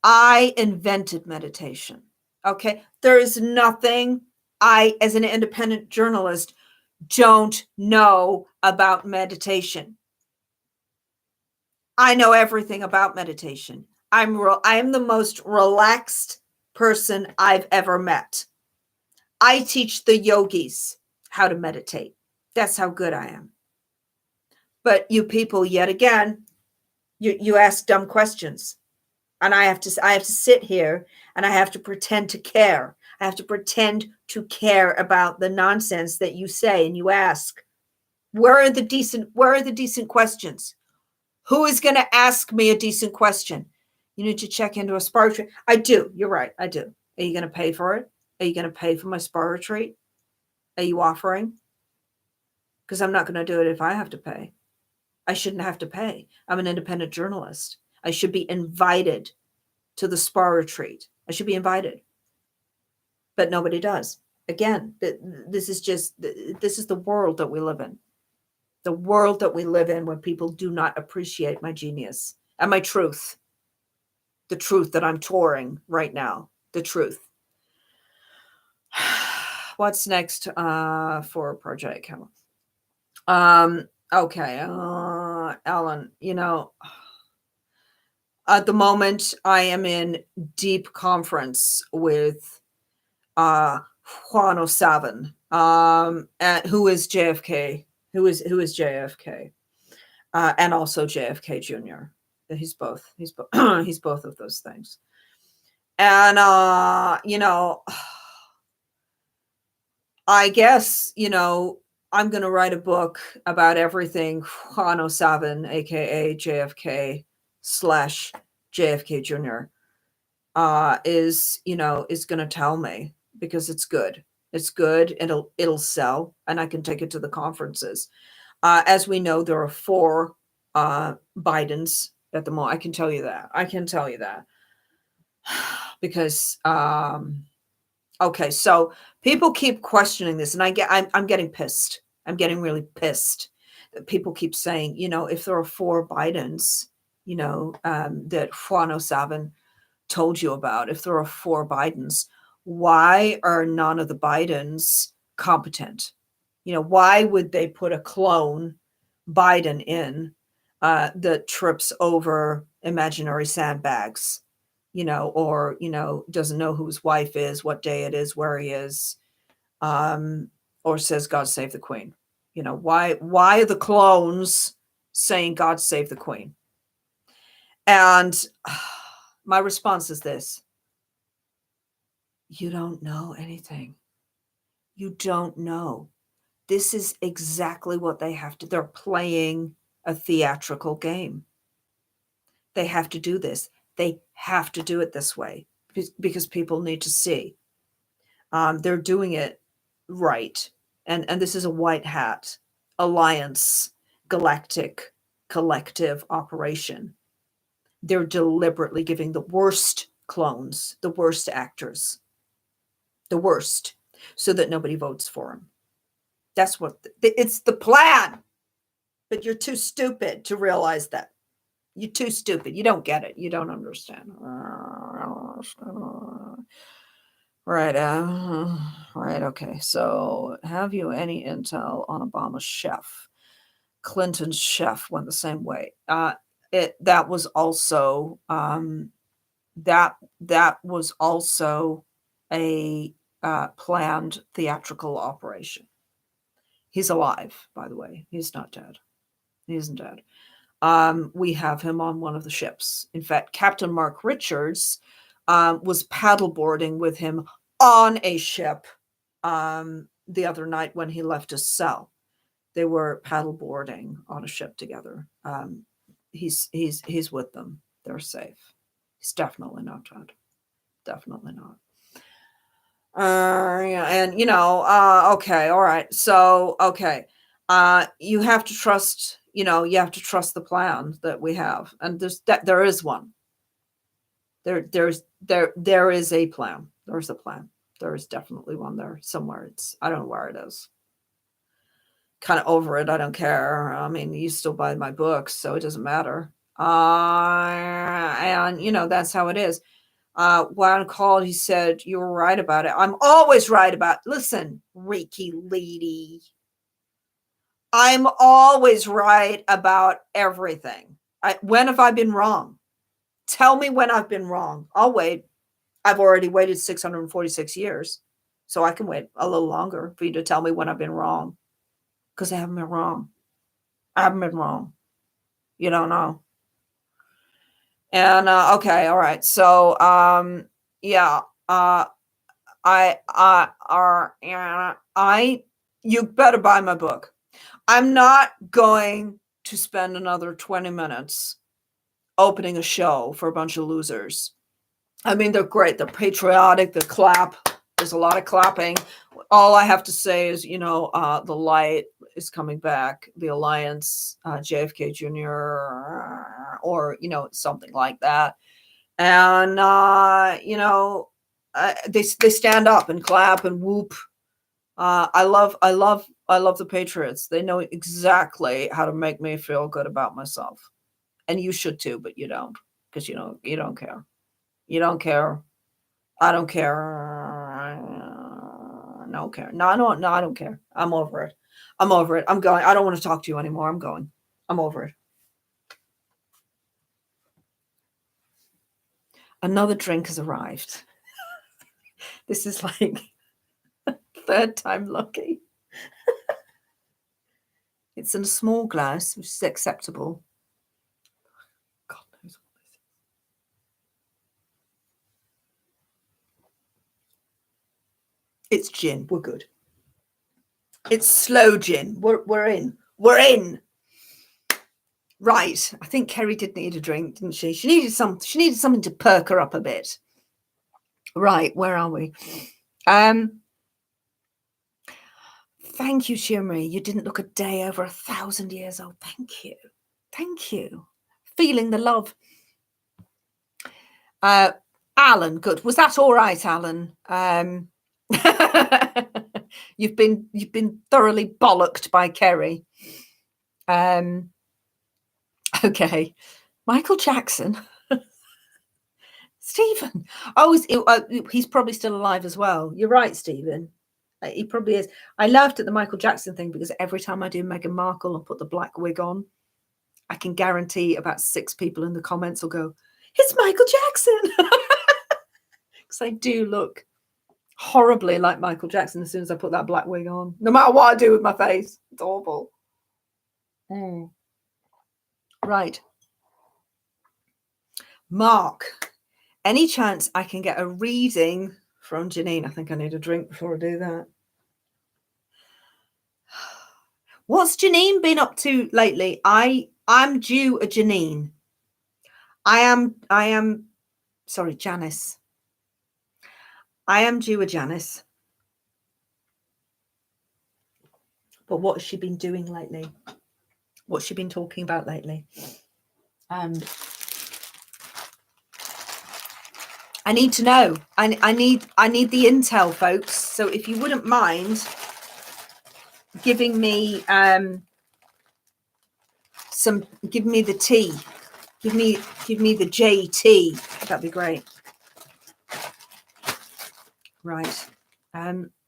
I invented meditation. Okay. There is nothing I, as an independent journalist, don't know about meditation. I know everything about meditation. I am the most relaxed person I've ever met. I teach the yogis how to meditate. That's how good I am. But you people, yet again, you ask dumb questions. And I have to sit here and I have to pretend to care. I have to pretend to care about the nonsense that you say and you ask. Where are the decent questions? Who is going to ask me a decent question? You need to check into a spa retreat. I do. You're right. I do. Are you going to pay for it? Are you going to pay for my spa retreat? Are you offering? Because I'm not going to do it if I have to pay. I shouldn't have to pay. I'm an independent journalist. I should be invited to the spa retreat. I should be invited. But nobody does. Again, this is the world that we live in. The world that we live in when people do not appreciate my genius and my truth. The truth that I'm touring right now. The truth. What's next for Project Camel? Okay. Alan, at the moment I am in deep conference with Juan O'Savin, who is JFK, who is JFK, and also JFK Jr. He's both he's both of those things. And I guess I'm going to write a book about everything Juan O'Savin, aka JFK / JFK Jr. Is going to tell me, because it's good. It's good. It'll sell, and I can take it to the conferences. As we know, there are 4 Bidens at the moment. I can tell you that. Because okay, so people keep questioning this, and I'm getting pissed. I'm getting really pissed that people keep saying, if there are 4 Bidens, that Juan O'Savin told you about, if there are 4 Bidens, why are none of the Bidens competent? Why would they put a clone Biden in that trips over imaginary sandbags, or, doesn't know who his wife is, what day it is, where he is, or says, God save the Queen? Why are the clones saying, God save the Queen? And my response is this: you don't know anything. You don't know. This is exactly what they have to. They're playing a theatrical game. They have to do this. They have to do it this way because people need to see. They're doing it right. And this is a white hat alliance, galactic, collective operation. They're deliberately giving the worst clones, the worst actors, the worst, so that nobody votes for them. That's what it's the plan. but you're too stupid to realize that. You're too stupid. You don't get it. You don't understand. Right. Right. Okay. So, have you any intel on Obama's chef? Clinton's chef went the same way. That was also that was also a planned theatrical operation. He's alive, by the way. He's not dead. He isn't dead. We have him on one of the ships. In fact, Captain Mark Richards was paddleboarding with him on a ship the other night when he left his cell. They were paddleboarding on a ship together. He's with them. They're safe. He's definitely not dead. Definitely not. Yeah, and okay, all right. So, okay. You have to trust, you have to trust the plan that we have. And there is one. There is a plan. There's a plan. There is definitely one there somewhere. I don't know where it is. Kind of over it. I don't care. I mean, you still buy my books, so it doesn't matter. And that's how it is. When called, he said, "You were right about it." I'm always right about. Listen, Reiki lady. I'm always right about everything. When have I been wrong? Tell me when I've been wrong. I'll wait. I've already waited 646 years, so I can wait a little longer for you to tell me when I've been wrong. Because I haven't been wrong. I haven't been wrong. You don't know. And okay, all right. So yeah. You better buy my book. I'm not going to spend another 20 minutes opening a show for a bunch of losers. I mean, they're great. They're patriotic. They clap. There's a lot of clapping. All I have to say is, the light is coming back. The Alliance, JFK Jr., or, something like that. And, they stand up and clap and whoop. I love the Patriots. They know exactly how to make me feel good about myself. And you should too, but you don't, because you don't care. You don't care. I don't care. No care. No, I don't care. I'm over it. I'm over it. I'm going. I don't want to talk to you anymore. I'm going. I'm over it. Another drink has arrived. This is like third time lucky. It's in a small glass, which is acceptable. God knows what this is. It's gin. We're good. It's slow gin. We're in. We're in. Right. I think Kerry did need a drink, didn't she? She needed something to perk her up a bit. Right. Where are we? Thank you, Shimmery. You didn't look a day over 1,000 years old. Thank you. Thank you. Feeling the love. Alan, good. Was that all right, Alan? You've been thoroughly bollocked by Kerry. Okay. Michael Jackson. Stephen. Oh, he's probably still alive as well. You're right, Stephen. He probably is. I laughed at the Michael Jackson thing because every time I do Meghan Markle and put the black wig on, I can guarantee about 6 people in the comments will go, "It's Michael Jackson." Because I do look horribly like Michael Jackson as soon as I put that black wig on. No matter what I do with my face. It's awful. Right. Mark, any chance I can get a reading from Janine? I think I need a drink before I do that. What's Janine been up to lately? I'm due a Janine. I am sorry, Janice. I am due a Janice. But what has she been doing lately? What's she been talking about lately? I need to know. I need the intel, folks. So if you wouldn't mind giving me give me the T. Give me the JT. That'd be great. Right.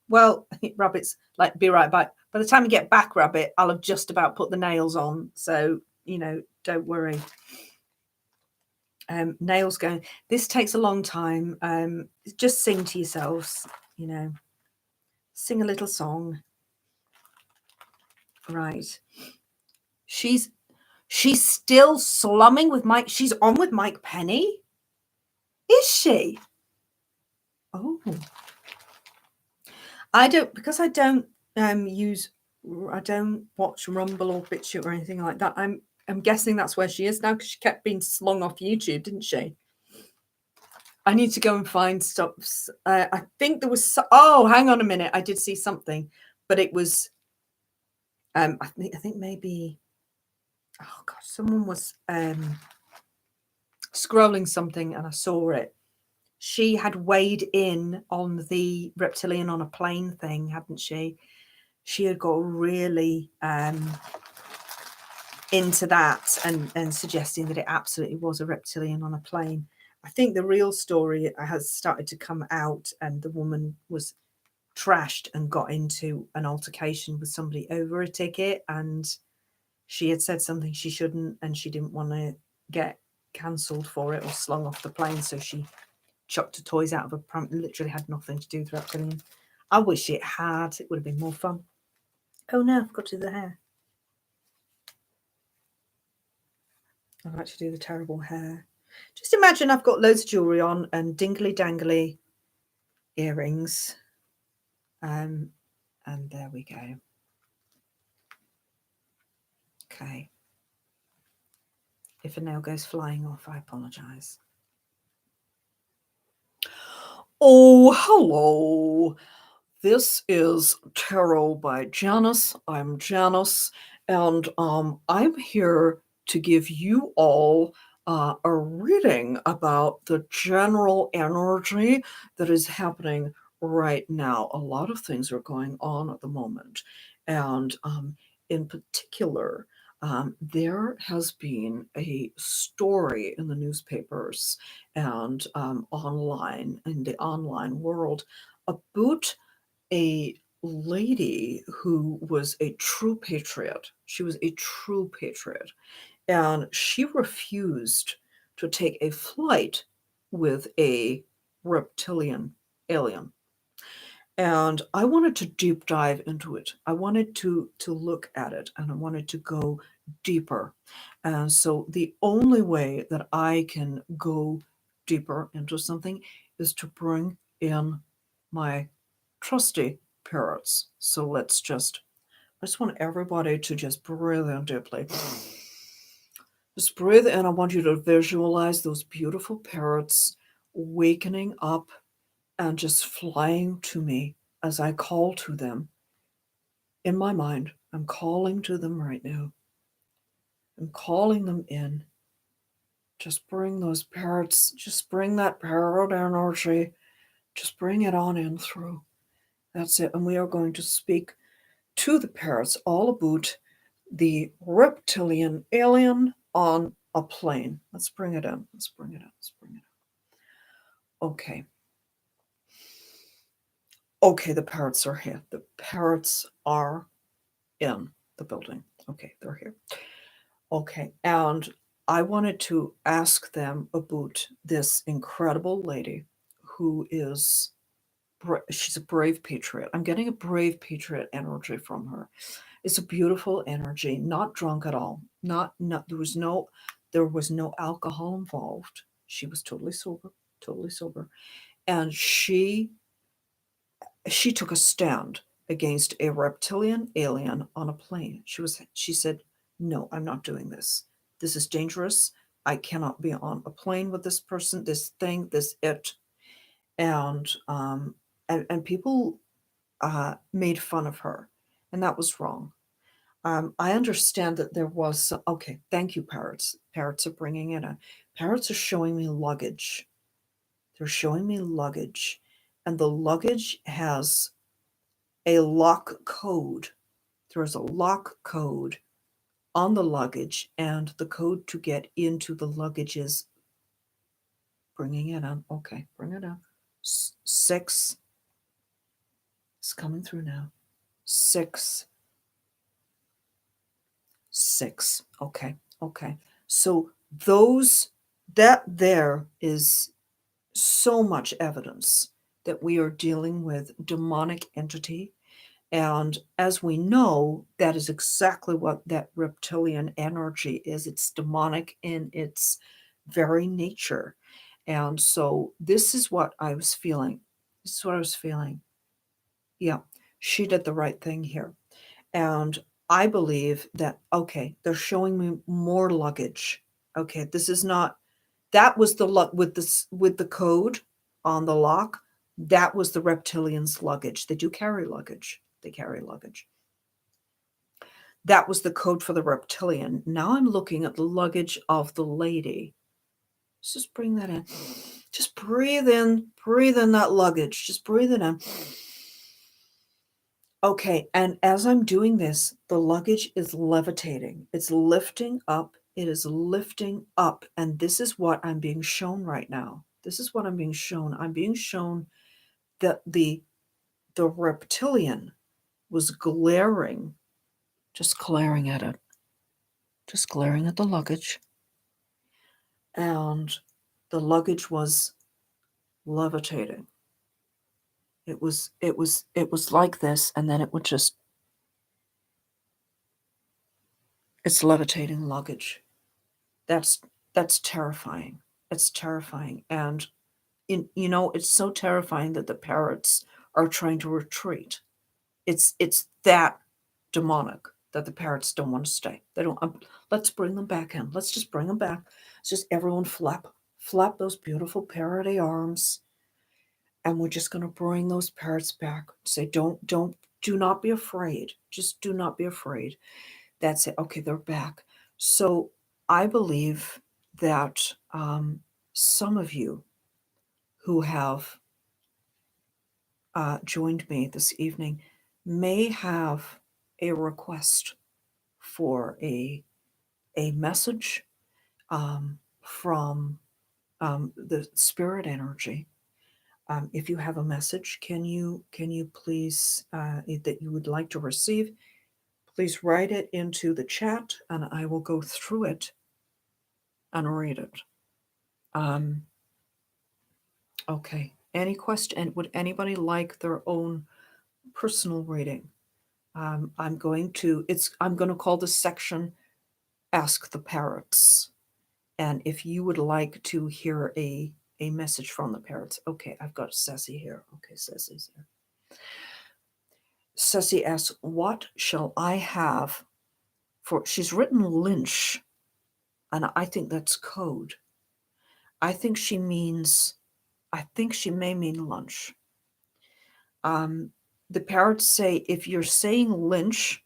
Well, Rabbit's like, be right back. By the time you get back, Rabbit, I'll have just about put the nails on. So, you know, don't worry. Nails going. This takes a long time. Just sing to yourselves, you know. Sing a little song. Right. She's still slumming with Mike. She's on with Mike Penny. Is she? Oh. I don't watch Rumble or BitChute or anything like that. I'm guessing that's where she is now, because she kept being slung off YouTube, didn't she? I need to go and find stuff. I think there was. Oh, hang on a minute. I did see something, but it was. I think maybe. Oh gosh, someone was scrolling something and I saw it. She had weighed in on the reptilian on a plane thing, hadn't she? She had got really into that and suggesting that it absolutely was a reptilian on a plane. I think the real story has started to come out, and the woman was trashed and got into an altercation with somebody over a ticket, and she had said something she shouldn't, and she didn't want to get cancelled for it or slung off the plane, so she chucked her toys out of a pram. Literally had nothing to do with reptilian. I wish it had. It would have been more fun. Oh no, I've got to do the hair. I like to do the terrible hair. Just imagine I've got loads of jewellery on and dingly dangly earrings. And there we go. Okay. If a nail goes flying off, I apologise. Oh, hello. This is Tarot by Janice. I'm Janice, and I'm here to give you all a reading about the general energy that is happening right now. A lot of things are going on at the moment, and in particular, there has been a story in the newspapers and online, in the online world, about a lady who was a true patriot. She was a true patriot, and she refused to take a flight with a reptilian alien. And I wanted to deep dive into it. I wanted to look at it, and I wanted to go deeper. And so the only way that I can go deeper into something is to bring in my trusty parrots. So I just want everybody to just breathe in deeply. Just breathe in. I want you to visualize those beautiful parrots wakening up and just flying to me as I call to them. In my mind, I'm calling to them right now. I'm calling them in. Just bring those parrots, just bring that parrot energy, just bring it on in through. That's it. And we are going to speak to the parrots all about the reptilian alien on a plane. Let's bring it in. Let's bring it in. Let's bring it in. Okay. Okay, the parrots are here. The parrots are in the building. Okay, they're here. Okay, and I wanted to ask them about this incredible lady who is, she's a brave patriot. I'm getting a brave patriot energy from her. It's a beautiful energy, not drunk at all. Not there was no alcohol involved. She was totally sober. And she took a stand against a reptilian alien on a plane. She said, "No, I'm not doing this. This is dangerous. I cannot be on a plane with this person, this thing, this it." And people made fun of her, and that was wrong. I understand that there was, okay, thank you, parrots. Parrots are bringing in parrots are showing me luggage. They're showing me luggage, and the luggage has a lock code. There's a lock code on the luggage, and the code to get into the luggage is bringing it on. Okay, bring it up. 6. It's coming through now. 6. 6. Okay. So that there is so much evidence that we are dealing with demonic entity. And as we know, that is exactly what that reptilian energy is. It's demonic in its very nature. And so this is what I was feeling. Yeah, she did the right thing here. And I believe that, okay, they're showing me more luggage. Okay, this is not, that was the with the code on the lock. That was the reptilians' luggage. They do carry luggage. They carry luggage. That was the code for the reptilian. Now I'm looking at the luggage of the lady. Let's just bring that in. Just breathe in that luggage. Just breathe it in. Okay, and as I'm doing this, the luggage is levitating. It's lifting up. It is lifting up. And this is what I'm being shown right now. This is what I'm being shown. I'm being shown that the reptilian was glaring, just glaring at it, just glaring at the luggage. And the luggage was levitating. It was like this, and then it would just, it's levitating luggage. That's terrifying. It's terrifying. And it's so terrifying that the parrots are trying to retreat. It's that demonic that the parrots don't want to stay. They don't. Let's bring them back in. Let's just bring them back. It's just everyone flap those beautiful parrot arms, and we're just going to bring those parrots back. Say, do not be afraid. Just do not be afraid. That's it. Okay, they're back. So I believe that some of you who have joined me this evening may have a request for a message from the spirit energy. If you have a message, can you please that you would like to receive, please write it into the chat, and I will go through it and read it. Okay. Any question? Would anybody like their own personal reading? I'm going to call this section Ask the Parrots. And if you would like to hear a message from the parrots. Okay, I've got Ceci here. Okay, Ceci's here. Ceci asks, what shall I have for, she's written lynch, and I think that's code. I think she may mean lunch. The parrots say, if you're saying lynch,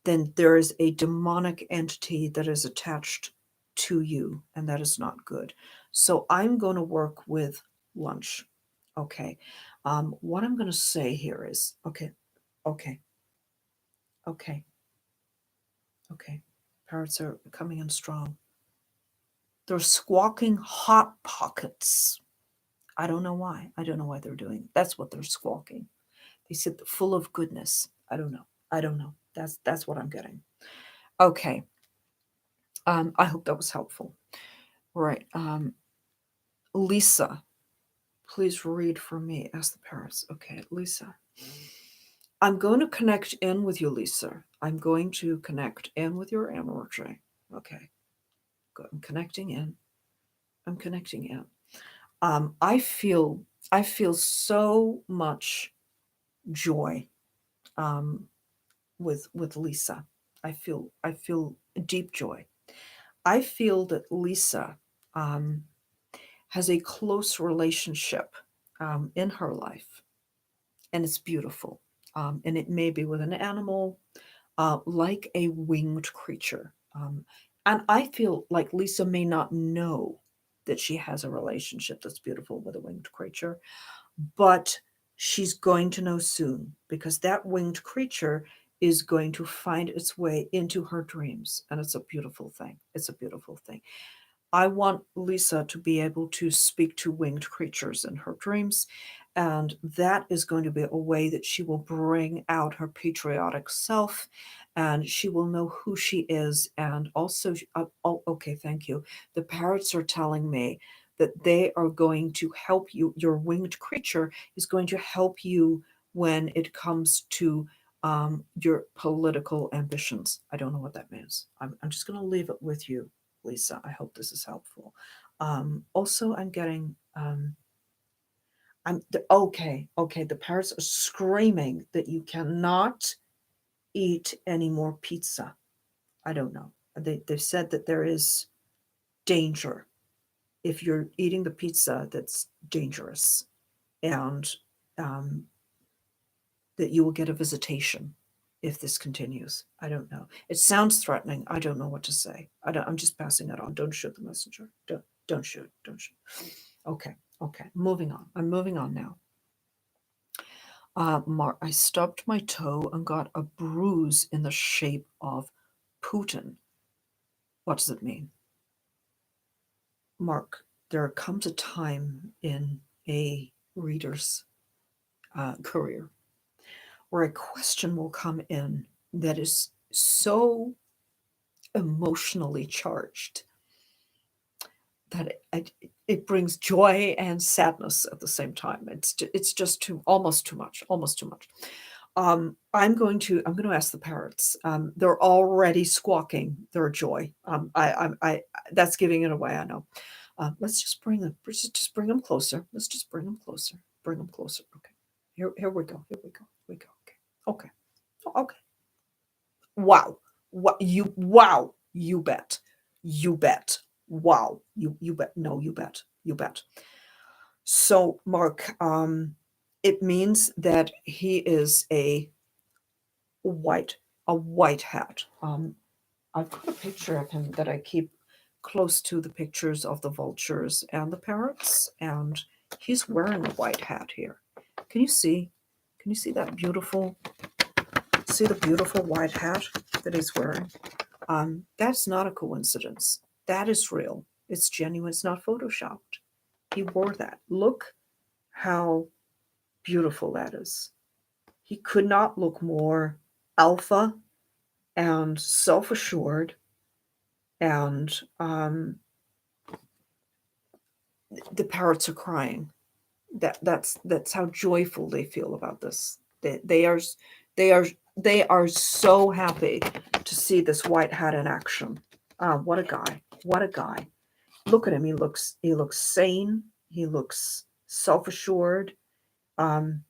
then there is a demonic entity that is attached to you, and that is not good. So I'm going to work with lunch. Okay. What I'm going to say here is, okay. Parrots are coming in strong. They're squawking hot pockets. I don't know why. I don't know why they're doing. That's what they're squawking. They said full of goodness. I don't know. That's what I'm getting. Okay. I hope that was helpful. Right. Lisa, please read for me. Ask the parrots. Okay, Lisa. I'm going to connect in with you, Lisa. I'm going to connect in with your energy. Okay. Good. I'm connecting in. I feel so much joy with Lisa. I feel deep joy. I feel that Lisa has a close relationship in her life, and it's beautiful. And it may be with an animal, like a winged creature. And I feel like Lisa may not know that she has a relationship that's beautiful with a winged creature, but she's going to know soon, because that winged creature is going to find its way into her dreams. And it's a beautiful thing. It's a beautiful thing. I want Lisa to be able to speak to winged creatures in her dreams. And that is going to be a way that she will bring out her patriotic self, and she will know who she is. And also, oh, okay, thank you. The parrots are telling me that they are going to help you. Your winged creature is going to help you when it comes to your political ambitions. I don't know what that means. I'm just going to leave it with you, Lisa. I hope this is helpful. Also, I'm getting, okay. The parrots are screaming that you cannot eat any more pizza. I don't know. They've said that there is danger if you're eating the pizza, that's dangerous, and um, that you will get a visitation if this continues. I don't know. It sounds threatening. I don't know what to say. I'm just passing it on. Don't shoot the messenger. Don't shoot. Don't shoot. Okay. Moving on. I'm moving on now. Mark, I stubbed my toe and got a bruise in the shape of Putin. What does it mean? Mark, there comes a time in a reader's career where a question will come in that is so emotionally charged that it brings joy and sadness at the same time. It's just almost too much. I'm going to ask the parrots. They're already squawking their joy. I that's giving it away. I know. Let's just bring them. Just bring them closer. Let's just bring them closer. Bring them closer. Okay. Here we go. Okay. Okay. Wow. Wow. You bet. Wow. You bet. No, you bet. So, Mark, it means that he is a white hat. I've got a picture of him that I keep close to the pictures of the vultures and the parrots, and he's wearing a white hat here. Can you see? Can you see that beautiful? See the beautiful white hat that he's wearing? That's not a coincidence. That is real. It's genuine. It's not photoshopped. He wore that. Look how beautiful that is. He could not look more alpha and self-assured, and the parrots are crying. That's how joyful they feel about this. They are so happy to see this white hat in action. What a guy! Look at him. He looks sane. He looks self-assured. The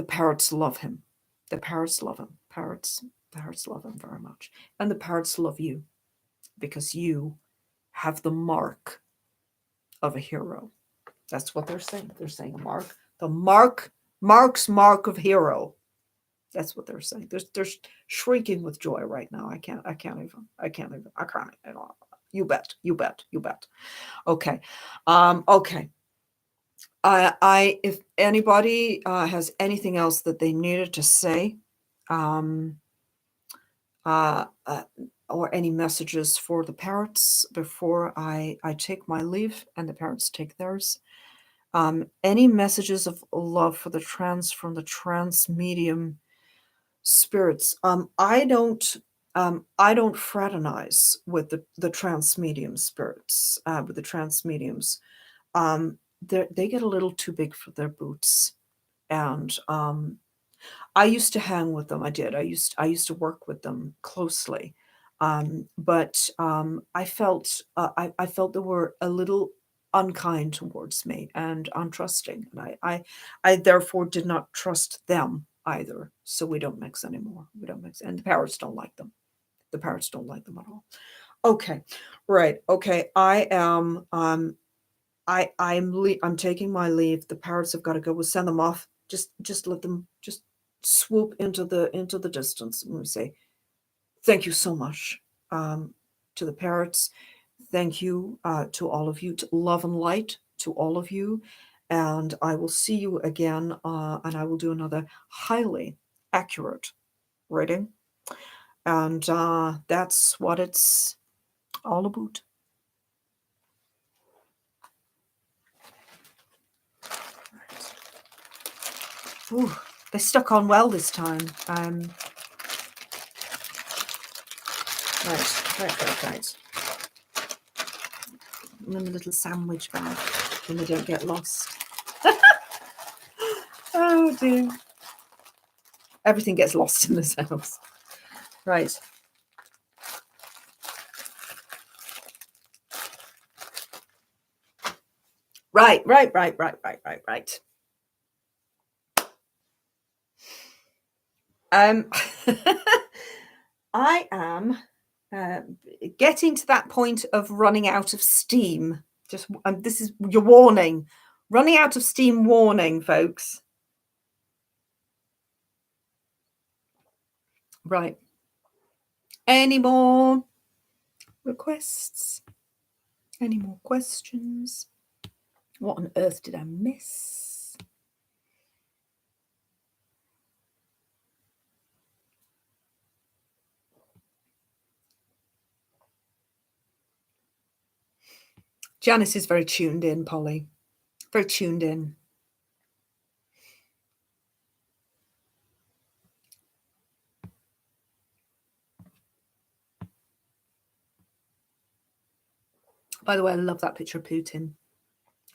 parrots love him. The parrots love him. Parrots love him very much. And the parrots love you because you have the mark of a hero. That's what they're saying. They're saying a mark. The Mark's mark of hero. That's what they're saying. They're shrieking with joy right now. I can't even. You bet. Okay. Okay. If anybody has anything else that they needed to say, or any messages for the parrots before I take my leave and the parrots take theirs, any messages of love for the from the trans medium spirits? I don't fraternize with the trans medium spirits, with the trans mediums. They get a little too big for their boots, and I used to hang with them. I did. I used to work with them closely, but I felt they were a little unkind towards me and untrusting, and I therefore did not trust them either. So we don't mix anymore. We don't mix, and the parrots don't like them. The parrots don't like them at all. Okay, right. Okay, I am. I'm taking my leave. The parrots have got to go. We'll send them off. Just let them just swoop into the distance. And we say, thank you so much to the parrots. Thank you to all of you. To love and light to all of you. And I will see you again. And I will do another highly accurate reading. And that's what it's all about. Ooh, they stuck on well this time. Right. And then a little sandwich bag, and they don't get lost. Oh dear. Everything gets lost in this house. Right. Right. I am getting to that point of running out of steam. Just this is your warning. Running out of steam warning, folks. Right. Any more requests? Any more questions? What on earth did I miss? Janice is very tuned in, Polly. Very tuned in. By the way, I love that picture of Putin.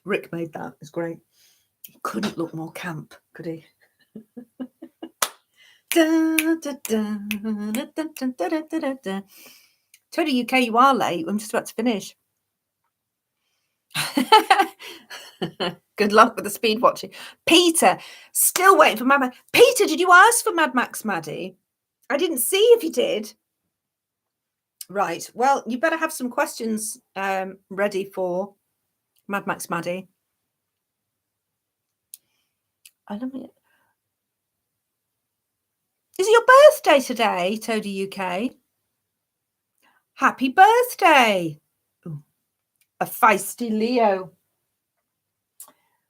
Rick made that. It's great. He couldn't look more camp, could he? Turd UK, you are late. I'm just about to finish. Good luck with the speed watching. Peter, still waiting for Mad Max. Peter, did you ask for Mad Max Maddie? I didn't see if you did. Right. Well, you better have some questions ready for Mad Max Maddie. I don't know. Is it your birthday today, Toady UK? Happy birthday. Ooh, a feisty Leo.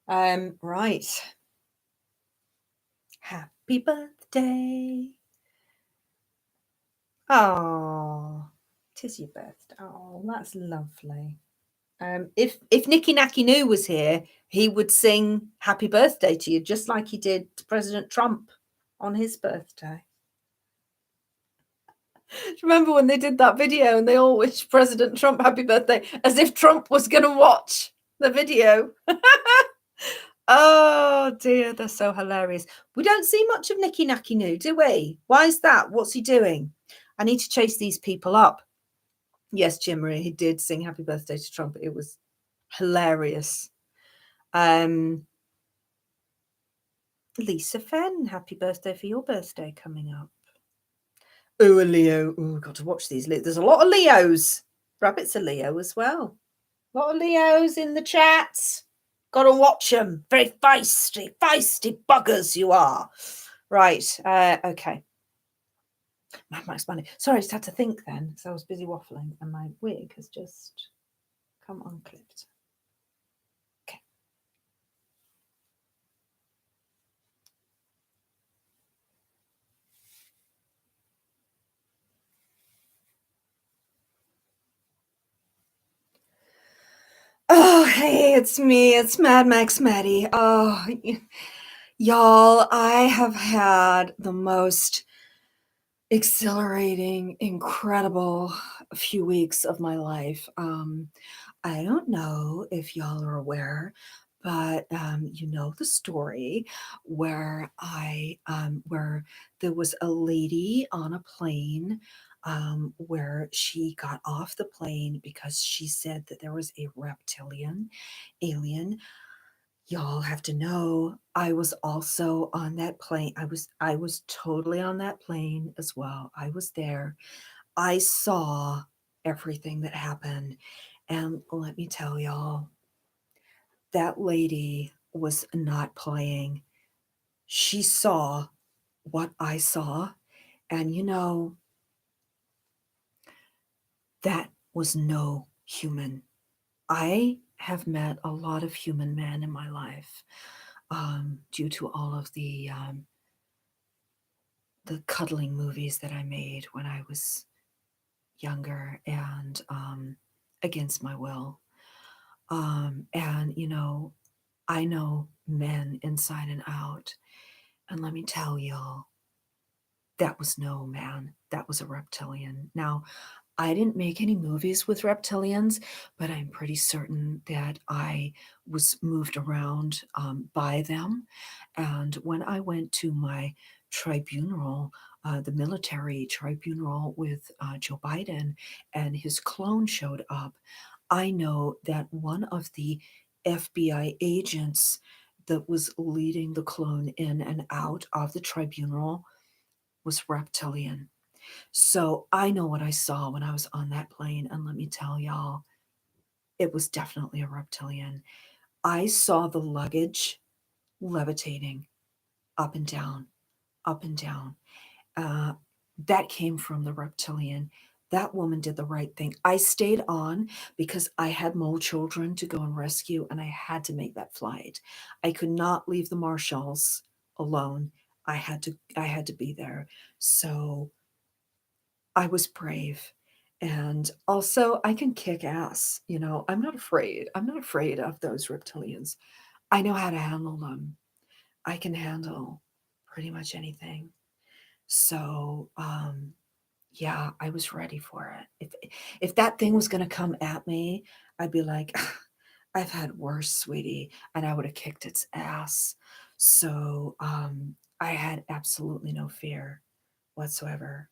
Right. Happy birthday. Oh, 'tis your birthday. Oh, that's lovely. If Nicky Nacky Noo was here, he would sing happy birthday to you, just like he did to President Trump on his birthday. Do you remember when they did that video and they all wished President Trump happy birthday as if Trump was going to watch the video? Oh dear, they're so hilarious. We don't see much of Nicky Nacky Noo, do we? Why is that? What's he doing? I need to chase these people up. Yes, Jim Marie, he did sing happy birthday to Trump. It was hilarious. Lisa Fenn, happy birthday for your birthday coming up. Oh, a Leo. Oh, got to watch these. There's a lot of Leos. Rabbit's a Leo as well. A lot of Leos in the chat. Got to watch them. Very feisty buggers you are. Right. Okay. Mad Max Maddie. Sorry, I just had to think then because I was busy waffling and my wig has just come unclipped. Okay. Oh, hey, it's me. It's Mad Max Maddie. Oh, y'all, I have had the most exhilarating, incredible few weeks of my life. I don't know if y'all are aware, but you know the story where where there was a lady on a plane where she got off the plane because she said that there was a reptilian alien. Y'all have to know I was also on that plane. I was totally on that plane as well. I was there. I saw everything that happened. And let me tell y'all, that lady was not playing. She saw what I saw. And you know, that was no human. I have met a lot of human men in my life due to all of the the cuddling movies that I made when I was younger and against my will. And, you know, I know men inside and out. And let me tell y'all, that was no man. That was a reptilian. Now, I didn't make any movies with reptilians, but I'm pretty certain that I was moved around by them. And when I went to my tribunal, the military tribunal with Joe Biden, and his clone showed up, I know that one of the FBI agents that was leading the clone in and out of the tribunal was reptilian. So I know what I saw when I was on that plane. And let me tell y'all, it was definitely a reptilian. I saw the luggage levitating up and down, up and down. Uh, that came from the reptilian. That woman did the right thing. I stayed on because I had mole children to go and rescue, and I had to make that flight. I could not leave the marshals alone. I had to be there. So I was brave. And also I can kick ass, you know. I'm not afraid. I'm not afraid of those reptilians. I know how to handle them. I can handle pretty much anything. So, yeah, I was ready for it. If that thing was going to come at me, I'd be like, I've had worse, sweetie, and I would have kicked its ass. So, I had absolutely no fear whatsoever.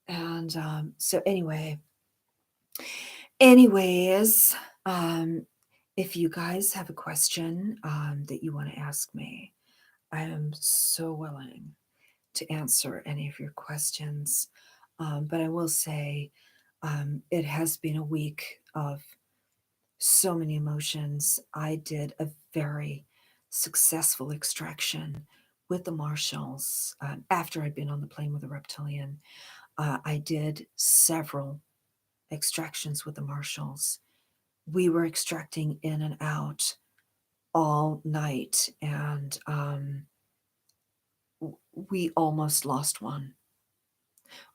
And so anyways, um, if you guys have a question that you want to ask me, I am so willing to answer any of your questions. But I will say it has been a week of so many emotions. I did a very successful extraction with the marshals after I'd been on the plane with a reptilian. I did several extractions with the marshals. We were extracting in and out all night, and we almost lost one.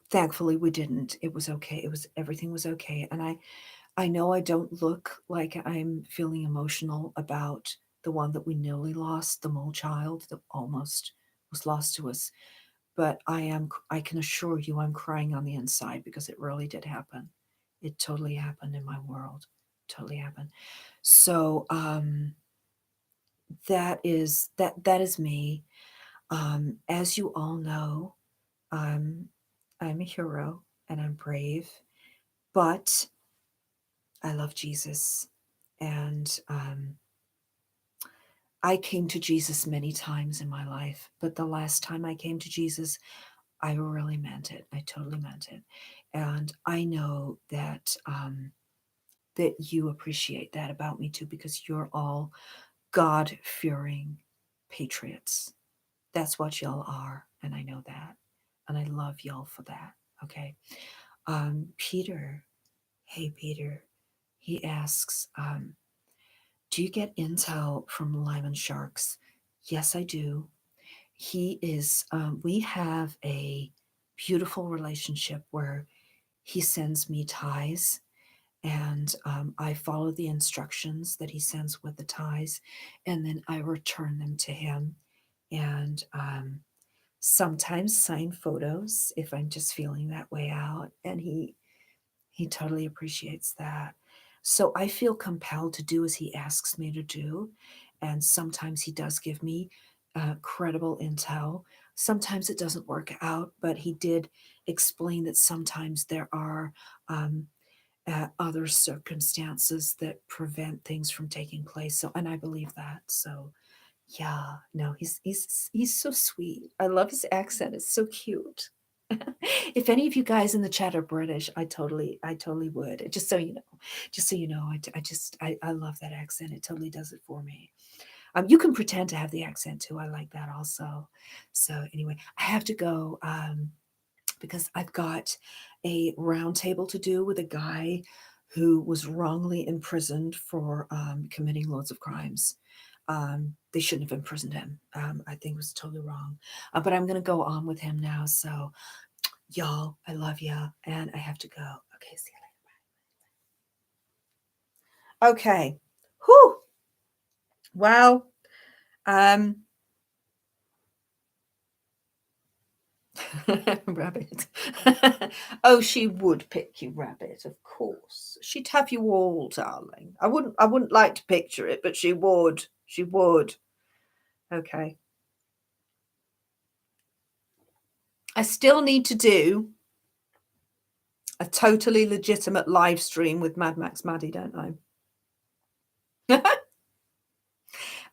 Thankfully, we didn't. It was okay. Everything was okay. And I know I don't look like I'm feeling emotional about the one that we nearly lost, the mole child that almost was lost to us. But I can assure you I'm crying on the inside because it really did happen. It totally happened in my world. Totally happened. So that is me. As you all know, I'm I'm a hero and I'm brave, but I love Jesus. And I came to Jesus many times in my life, but the last time I came to Jesus, I really meant it. I totally meant it. And I know that that you appreciate that about me too, because you're all God-fearing patriots. That's what y'all are, and I know that. And I love y'all for that. Okay. Peter, hey Peter, he asks, do you get intel from Lyman sharks? Yes, I do. He is, we have a beautiful relationship where he sends me ties, and I follow the instructions that he sends with the ties, and then I return them to him. And sometimes sign photos if I'm just feeling that way out. And he totally appreciates that. So I feel compelled to do as he asks me to do. And sometimes he does give me credible intel. Sometimes it doesn't work out, but he did explain that sometimes there are other circumstances that prevent things from taking place. So, and I believe that. So, yeah, no, he's so sweet. I love his accent. It's so cute. If any of you guys in the chat are British, I totally would. Just so you know, I love that accent. It totally does it for me. You can pretend to have the accent too. I like that also. So anyway, I have to go because I've got a round table to do with a guy who was wrongly imprisoned for committing loads of crimes. they shouldn't have imprisoned him. I think it was totally wrong. But I'm going to go on with him now. So, y'all, I love you, and I have to go. Okay, see you later. Okay. Whew. Well, Rabbit. Oh, she would pick you, Rabbit, of course. She'd have you all, darling. I wouldn't like to picture it, but she would. She would. Okay. I still need to do a totally legitimate live stream with Max Maddie, don't I?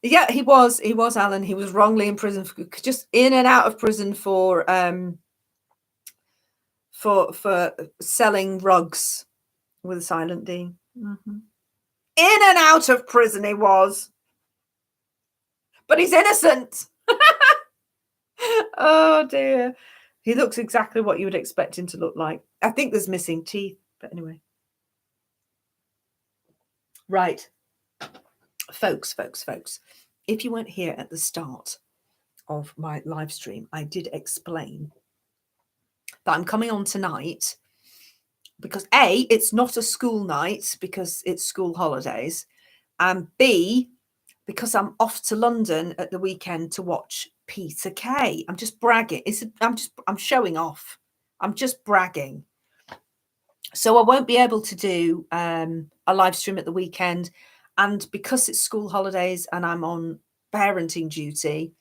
Yeah, he was Alan. He was wrongly in prison for, just in and out of prison for selling rugs with a silent D. Mm-hmm. In and out of prison he was, but he's innocent. Oh dear, he looks exactly what you would expect him to look like. I think there's missing teeth, but anyway. Right, folks, if you weren't here at the start of my live stream, I did explain that I'm coming on tonight because A, it's not a school night because it's school holidays, and B, because I'm off to London at the weekend to watch Peter Kay. I'm just bragging. I'm showing off. I'm just bragging. So I won't be able to do a live stream at the weekend, and because it's school holidays and I'm on parenting duty,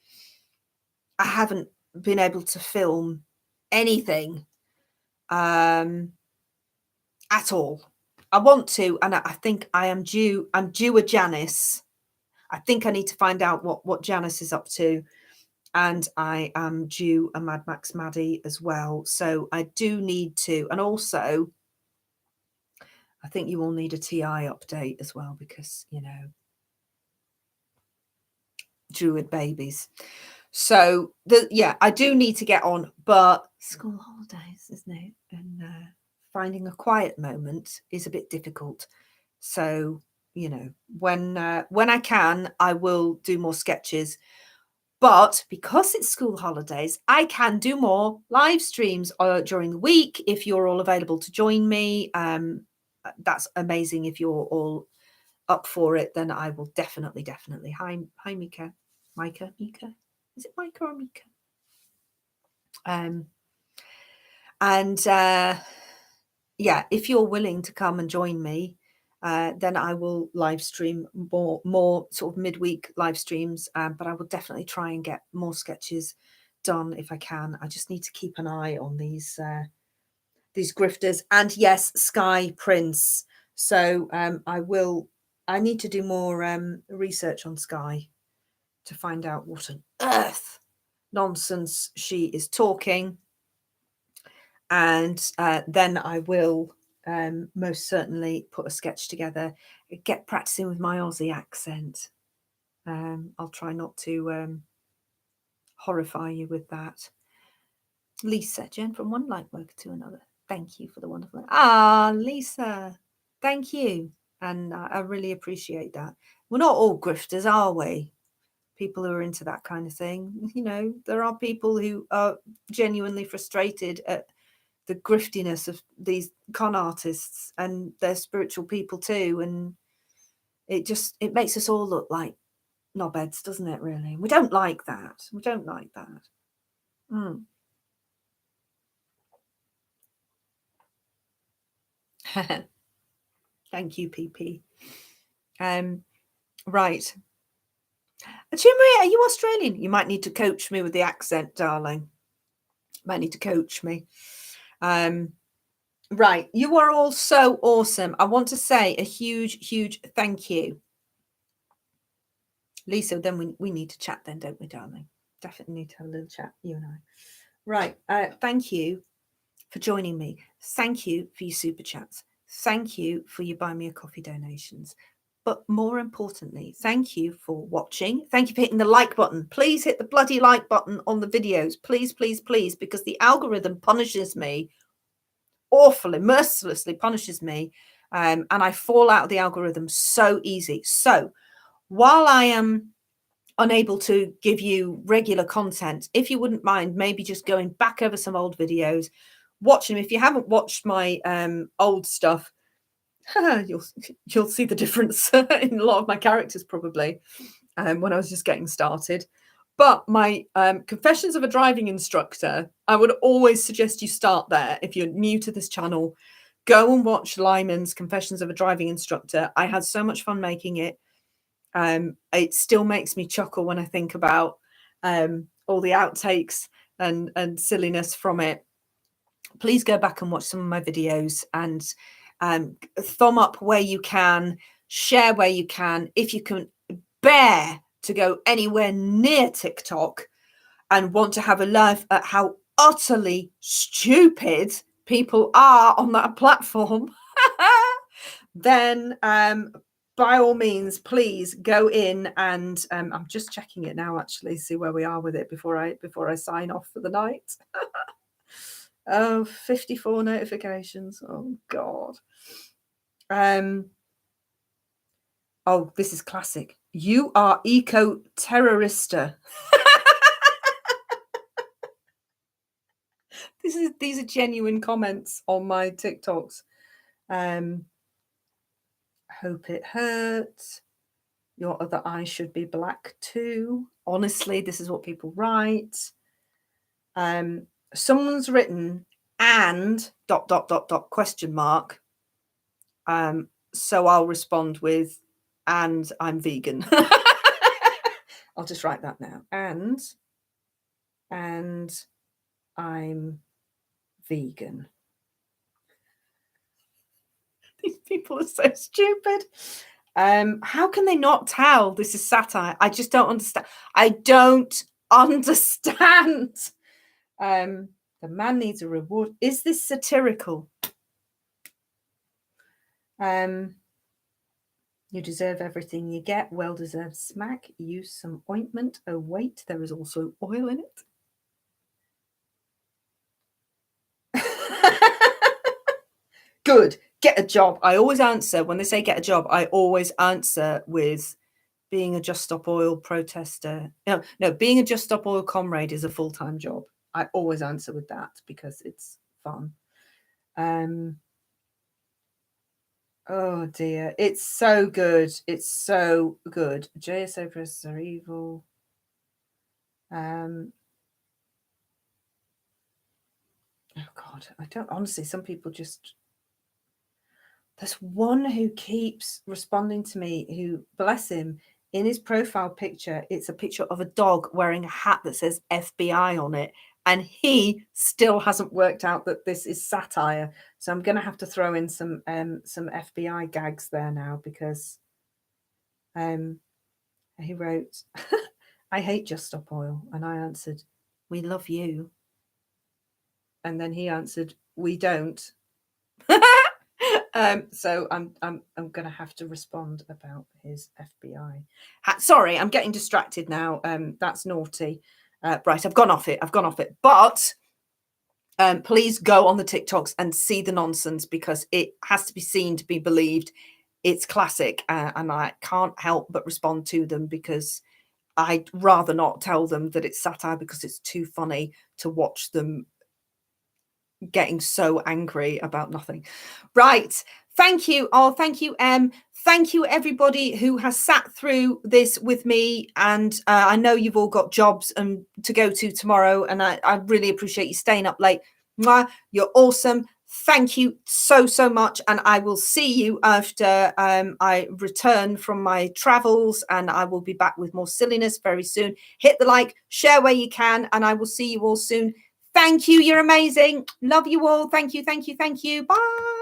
I haven't been able to film anything at all. I want to, and I think I'm due a Janice. I think I need to find out what Janice is up to, and I am due a Max Maddie as well. So I do need to, and also I think you all need a TI update as well because, you know, Druid babies. So yeah, I do need to get on, but school holidays, isn't it? And finding a quiet moment is a bit difficult. So, you know, when I can, I will do more sketches. But because it's school holidays, I can do more live streams during the week. If you're all available to join me, that's amazing. If you're all up for it, then I will definitely. Hi, Mika. Mika? Is it Mika or Mika? Yeah, if you're willing to come and join me, then I will live stream more sort of midweek live streams. But I will definitely try and get more sketches done if I can. I just need to keep an eye on these grifters, and yes, Sky Prince. So I need to do more research on Sky to find out what on earth nonsense she is talking. And then I will most certainly put a sketch together, get practicing with my Aussie accent. I'll try not to horrify you with that. Lisa, Jen, from one light worker to another. Thank you for the wonderful. Lisa, thank you. And I really appreciate that. We're not all grifters, are we? People who are into that kind of thing. You know, there are people who are genuinely frustrated at the griftiness of these con artists, and they're spiritual people too. And it makes us all look like knobheads, doesn't it, really? We don't like that. We don't like that. Thank you, PP. Right. Chimri, are you Australian? You might need to coach me with the accent, darling. Might need to coach me. Right. You are all so awesome. I want to say a huge thank you. Lisa, then we need to chat then, don't we, darling? Definitely need to have a little chat, you and I. Right. Thank you for joining me. Thank you for your super chats. Thank you for your buy me a coffee donations. But more importantly, thank you for watching. Thank you for hitting the like button. Please hit the bloody like button on the videos. Please, because the algorithm punishes me awfully, mercilessly punishes me. And I fall out of the algorithm so easy. So while I am unable to give you regular content, if you wouldn't mind maybe just going back over some old videos, watch them. If you haven't watched my old stuff, you'll see the difference in a lot of my characters probably when I was just getting started. But my Confessions of a Driving Instructor, I would always suggest you start there. If you're new to this channel, go and watch Lyman's Confessions of a Driving Instructor. I had so much fun making it. It still makes me chuckle when I think about all the outtakes and silliness from it. Please go back and watch some of my videos, and thumb up where you can, share where you can. If you can bear to go anywhere near TikTok and want to have a laugh at how utterly stupid people are on that platform, then by all means, please go in and I'm just checking it now, actually, see where we are with it before I sign off for the night. Oh, 54 notifications. Oh God. Oh, this is classic. You are eco-terrorista. These are genuine comments on my TikToks. Hope it hurts. Your other eye should be black too. Honestly, this is what people write. Someone's written and ... question mark. So I'll respond with, and I'm vegan. I'll just write that now. And I'm vegan. These people are so stupid. How can they not tell this is satire? I just don't understand. I don't understand. The man needs a reward. Is this satirical? You deserve everything you get. Well-deserved smack. Use some ointment. Oh, wait, there is also oil in it. Good. Get a job. I always answer when they say get a job. I always answer with being a Just Stop Oil protester. No, being a Just Stop Oil comrade is a full-time job. I always answer with that because it's fun. Oh dear, it's so good. It's so good. JSO presses are evil. Oh God, I don't honestly. Some people just. There's one who keeps responding to me who, bless him, in his profile picture, it's a picture of a dog wearing a hat that says FBI on it. And he still hasn't worked out that this is satire. So I'm going to have to throw in some FBI gags there now because he wrote, I hate Just Stop Oil. And I answered, we love you. And then he answered, we don't. So I'm going to have to respond about his FBI. Sorry, I'm getting distracted now. That's naughty. Right, I've gone off it. But please go on the TikToks and see the nonsense because it has to be seen to be believed. It's classic, and I can't help but respond to them because I'd rather not tell them that it's satire because it's too funny to watch them getting so angry about nothing. Right. Thank you. Oh, thank you, Em. Thank you, everybody who has sat through this with me. And I know you've all got jobs to go to tomorrow. And I really appreciate you staying up late. Mwah, you're awesome. Thank you so, so much. And I will see you after I return from my travels. And I will be back with more silliness very soon. Hit the like, share where you can. And I will see you all soon. Thank you. You're amazing. Love you all. Thank you. Thank you. Thank you. Bye.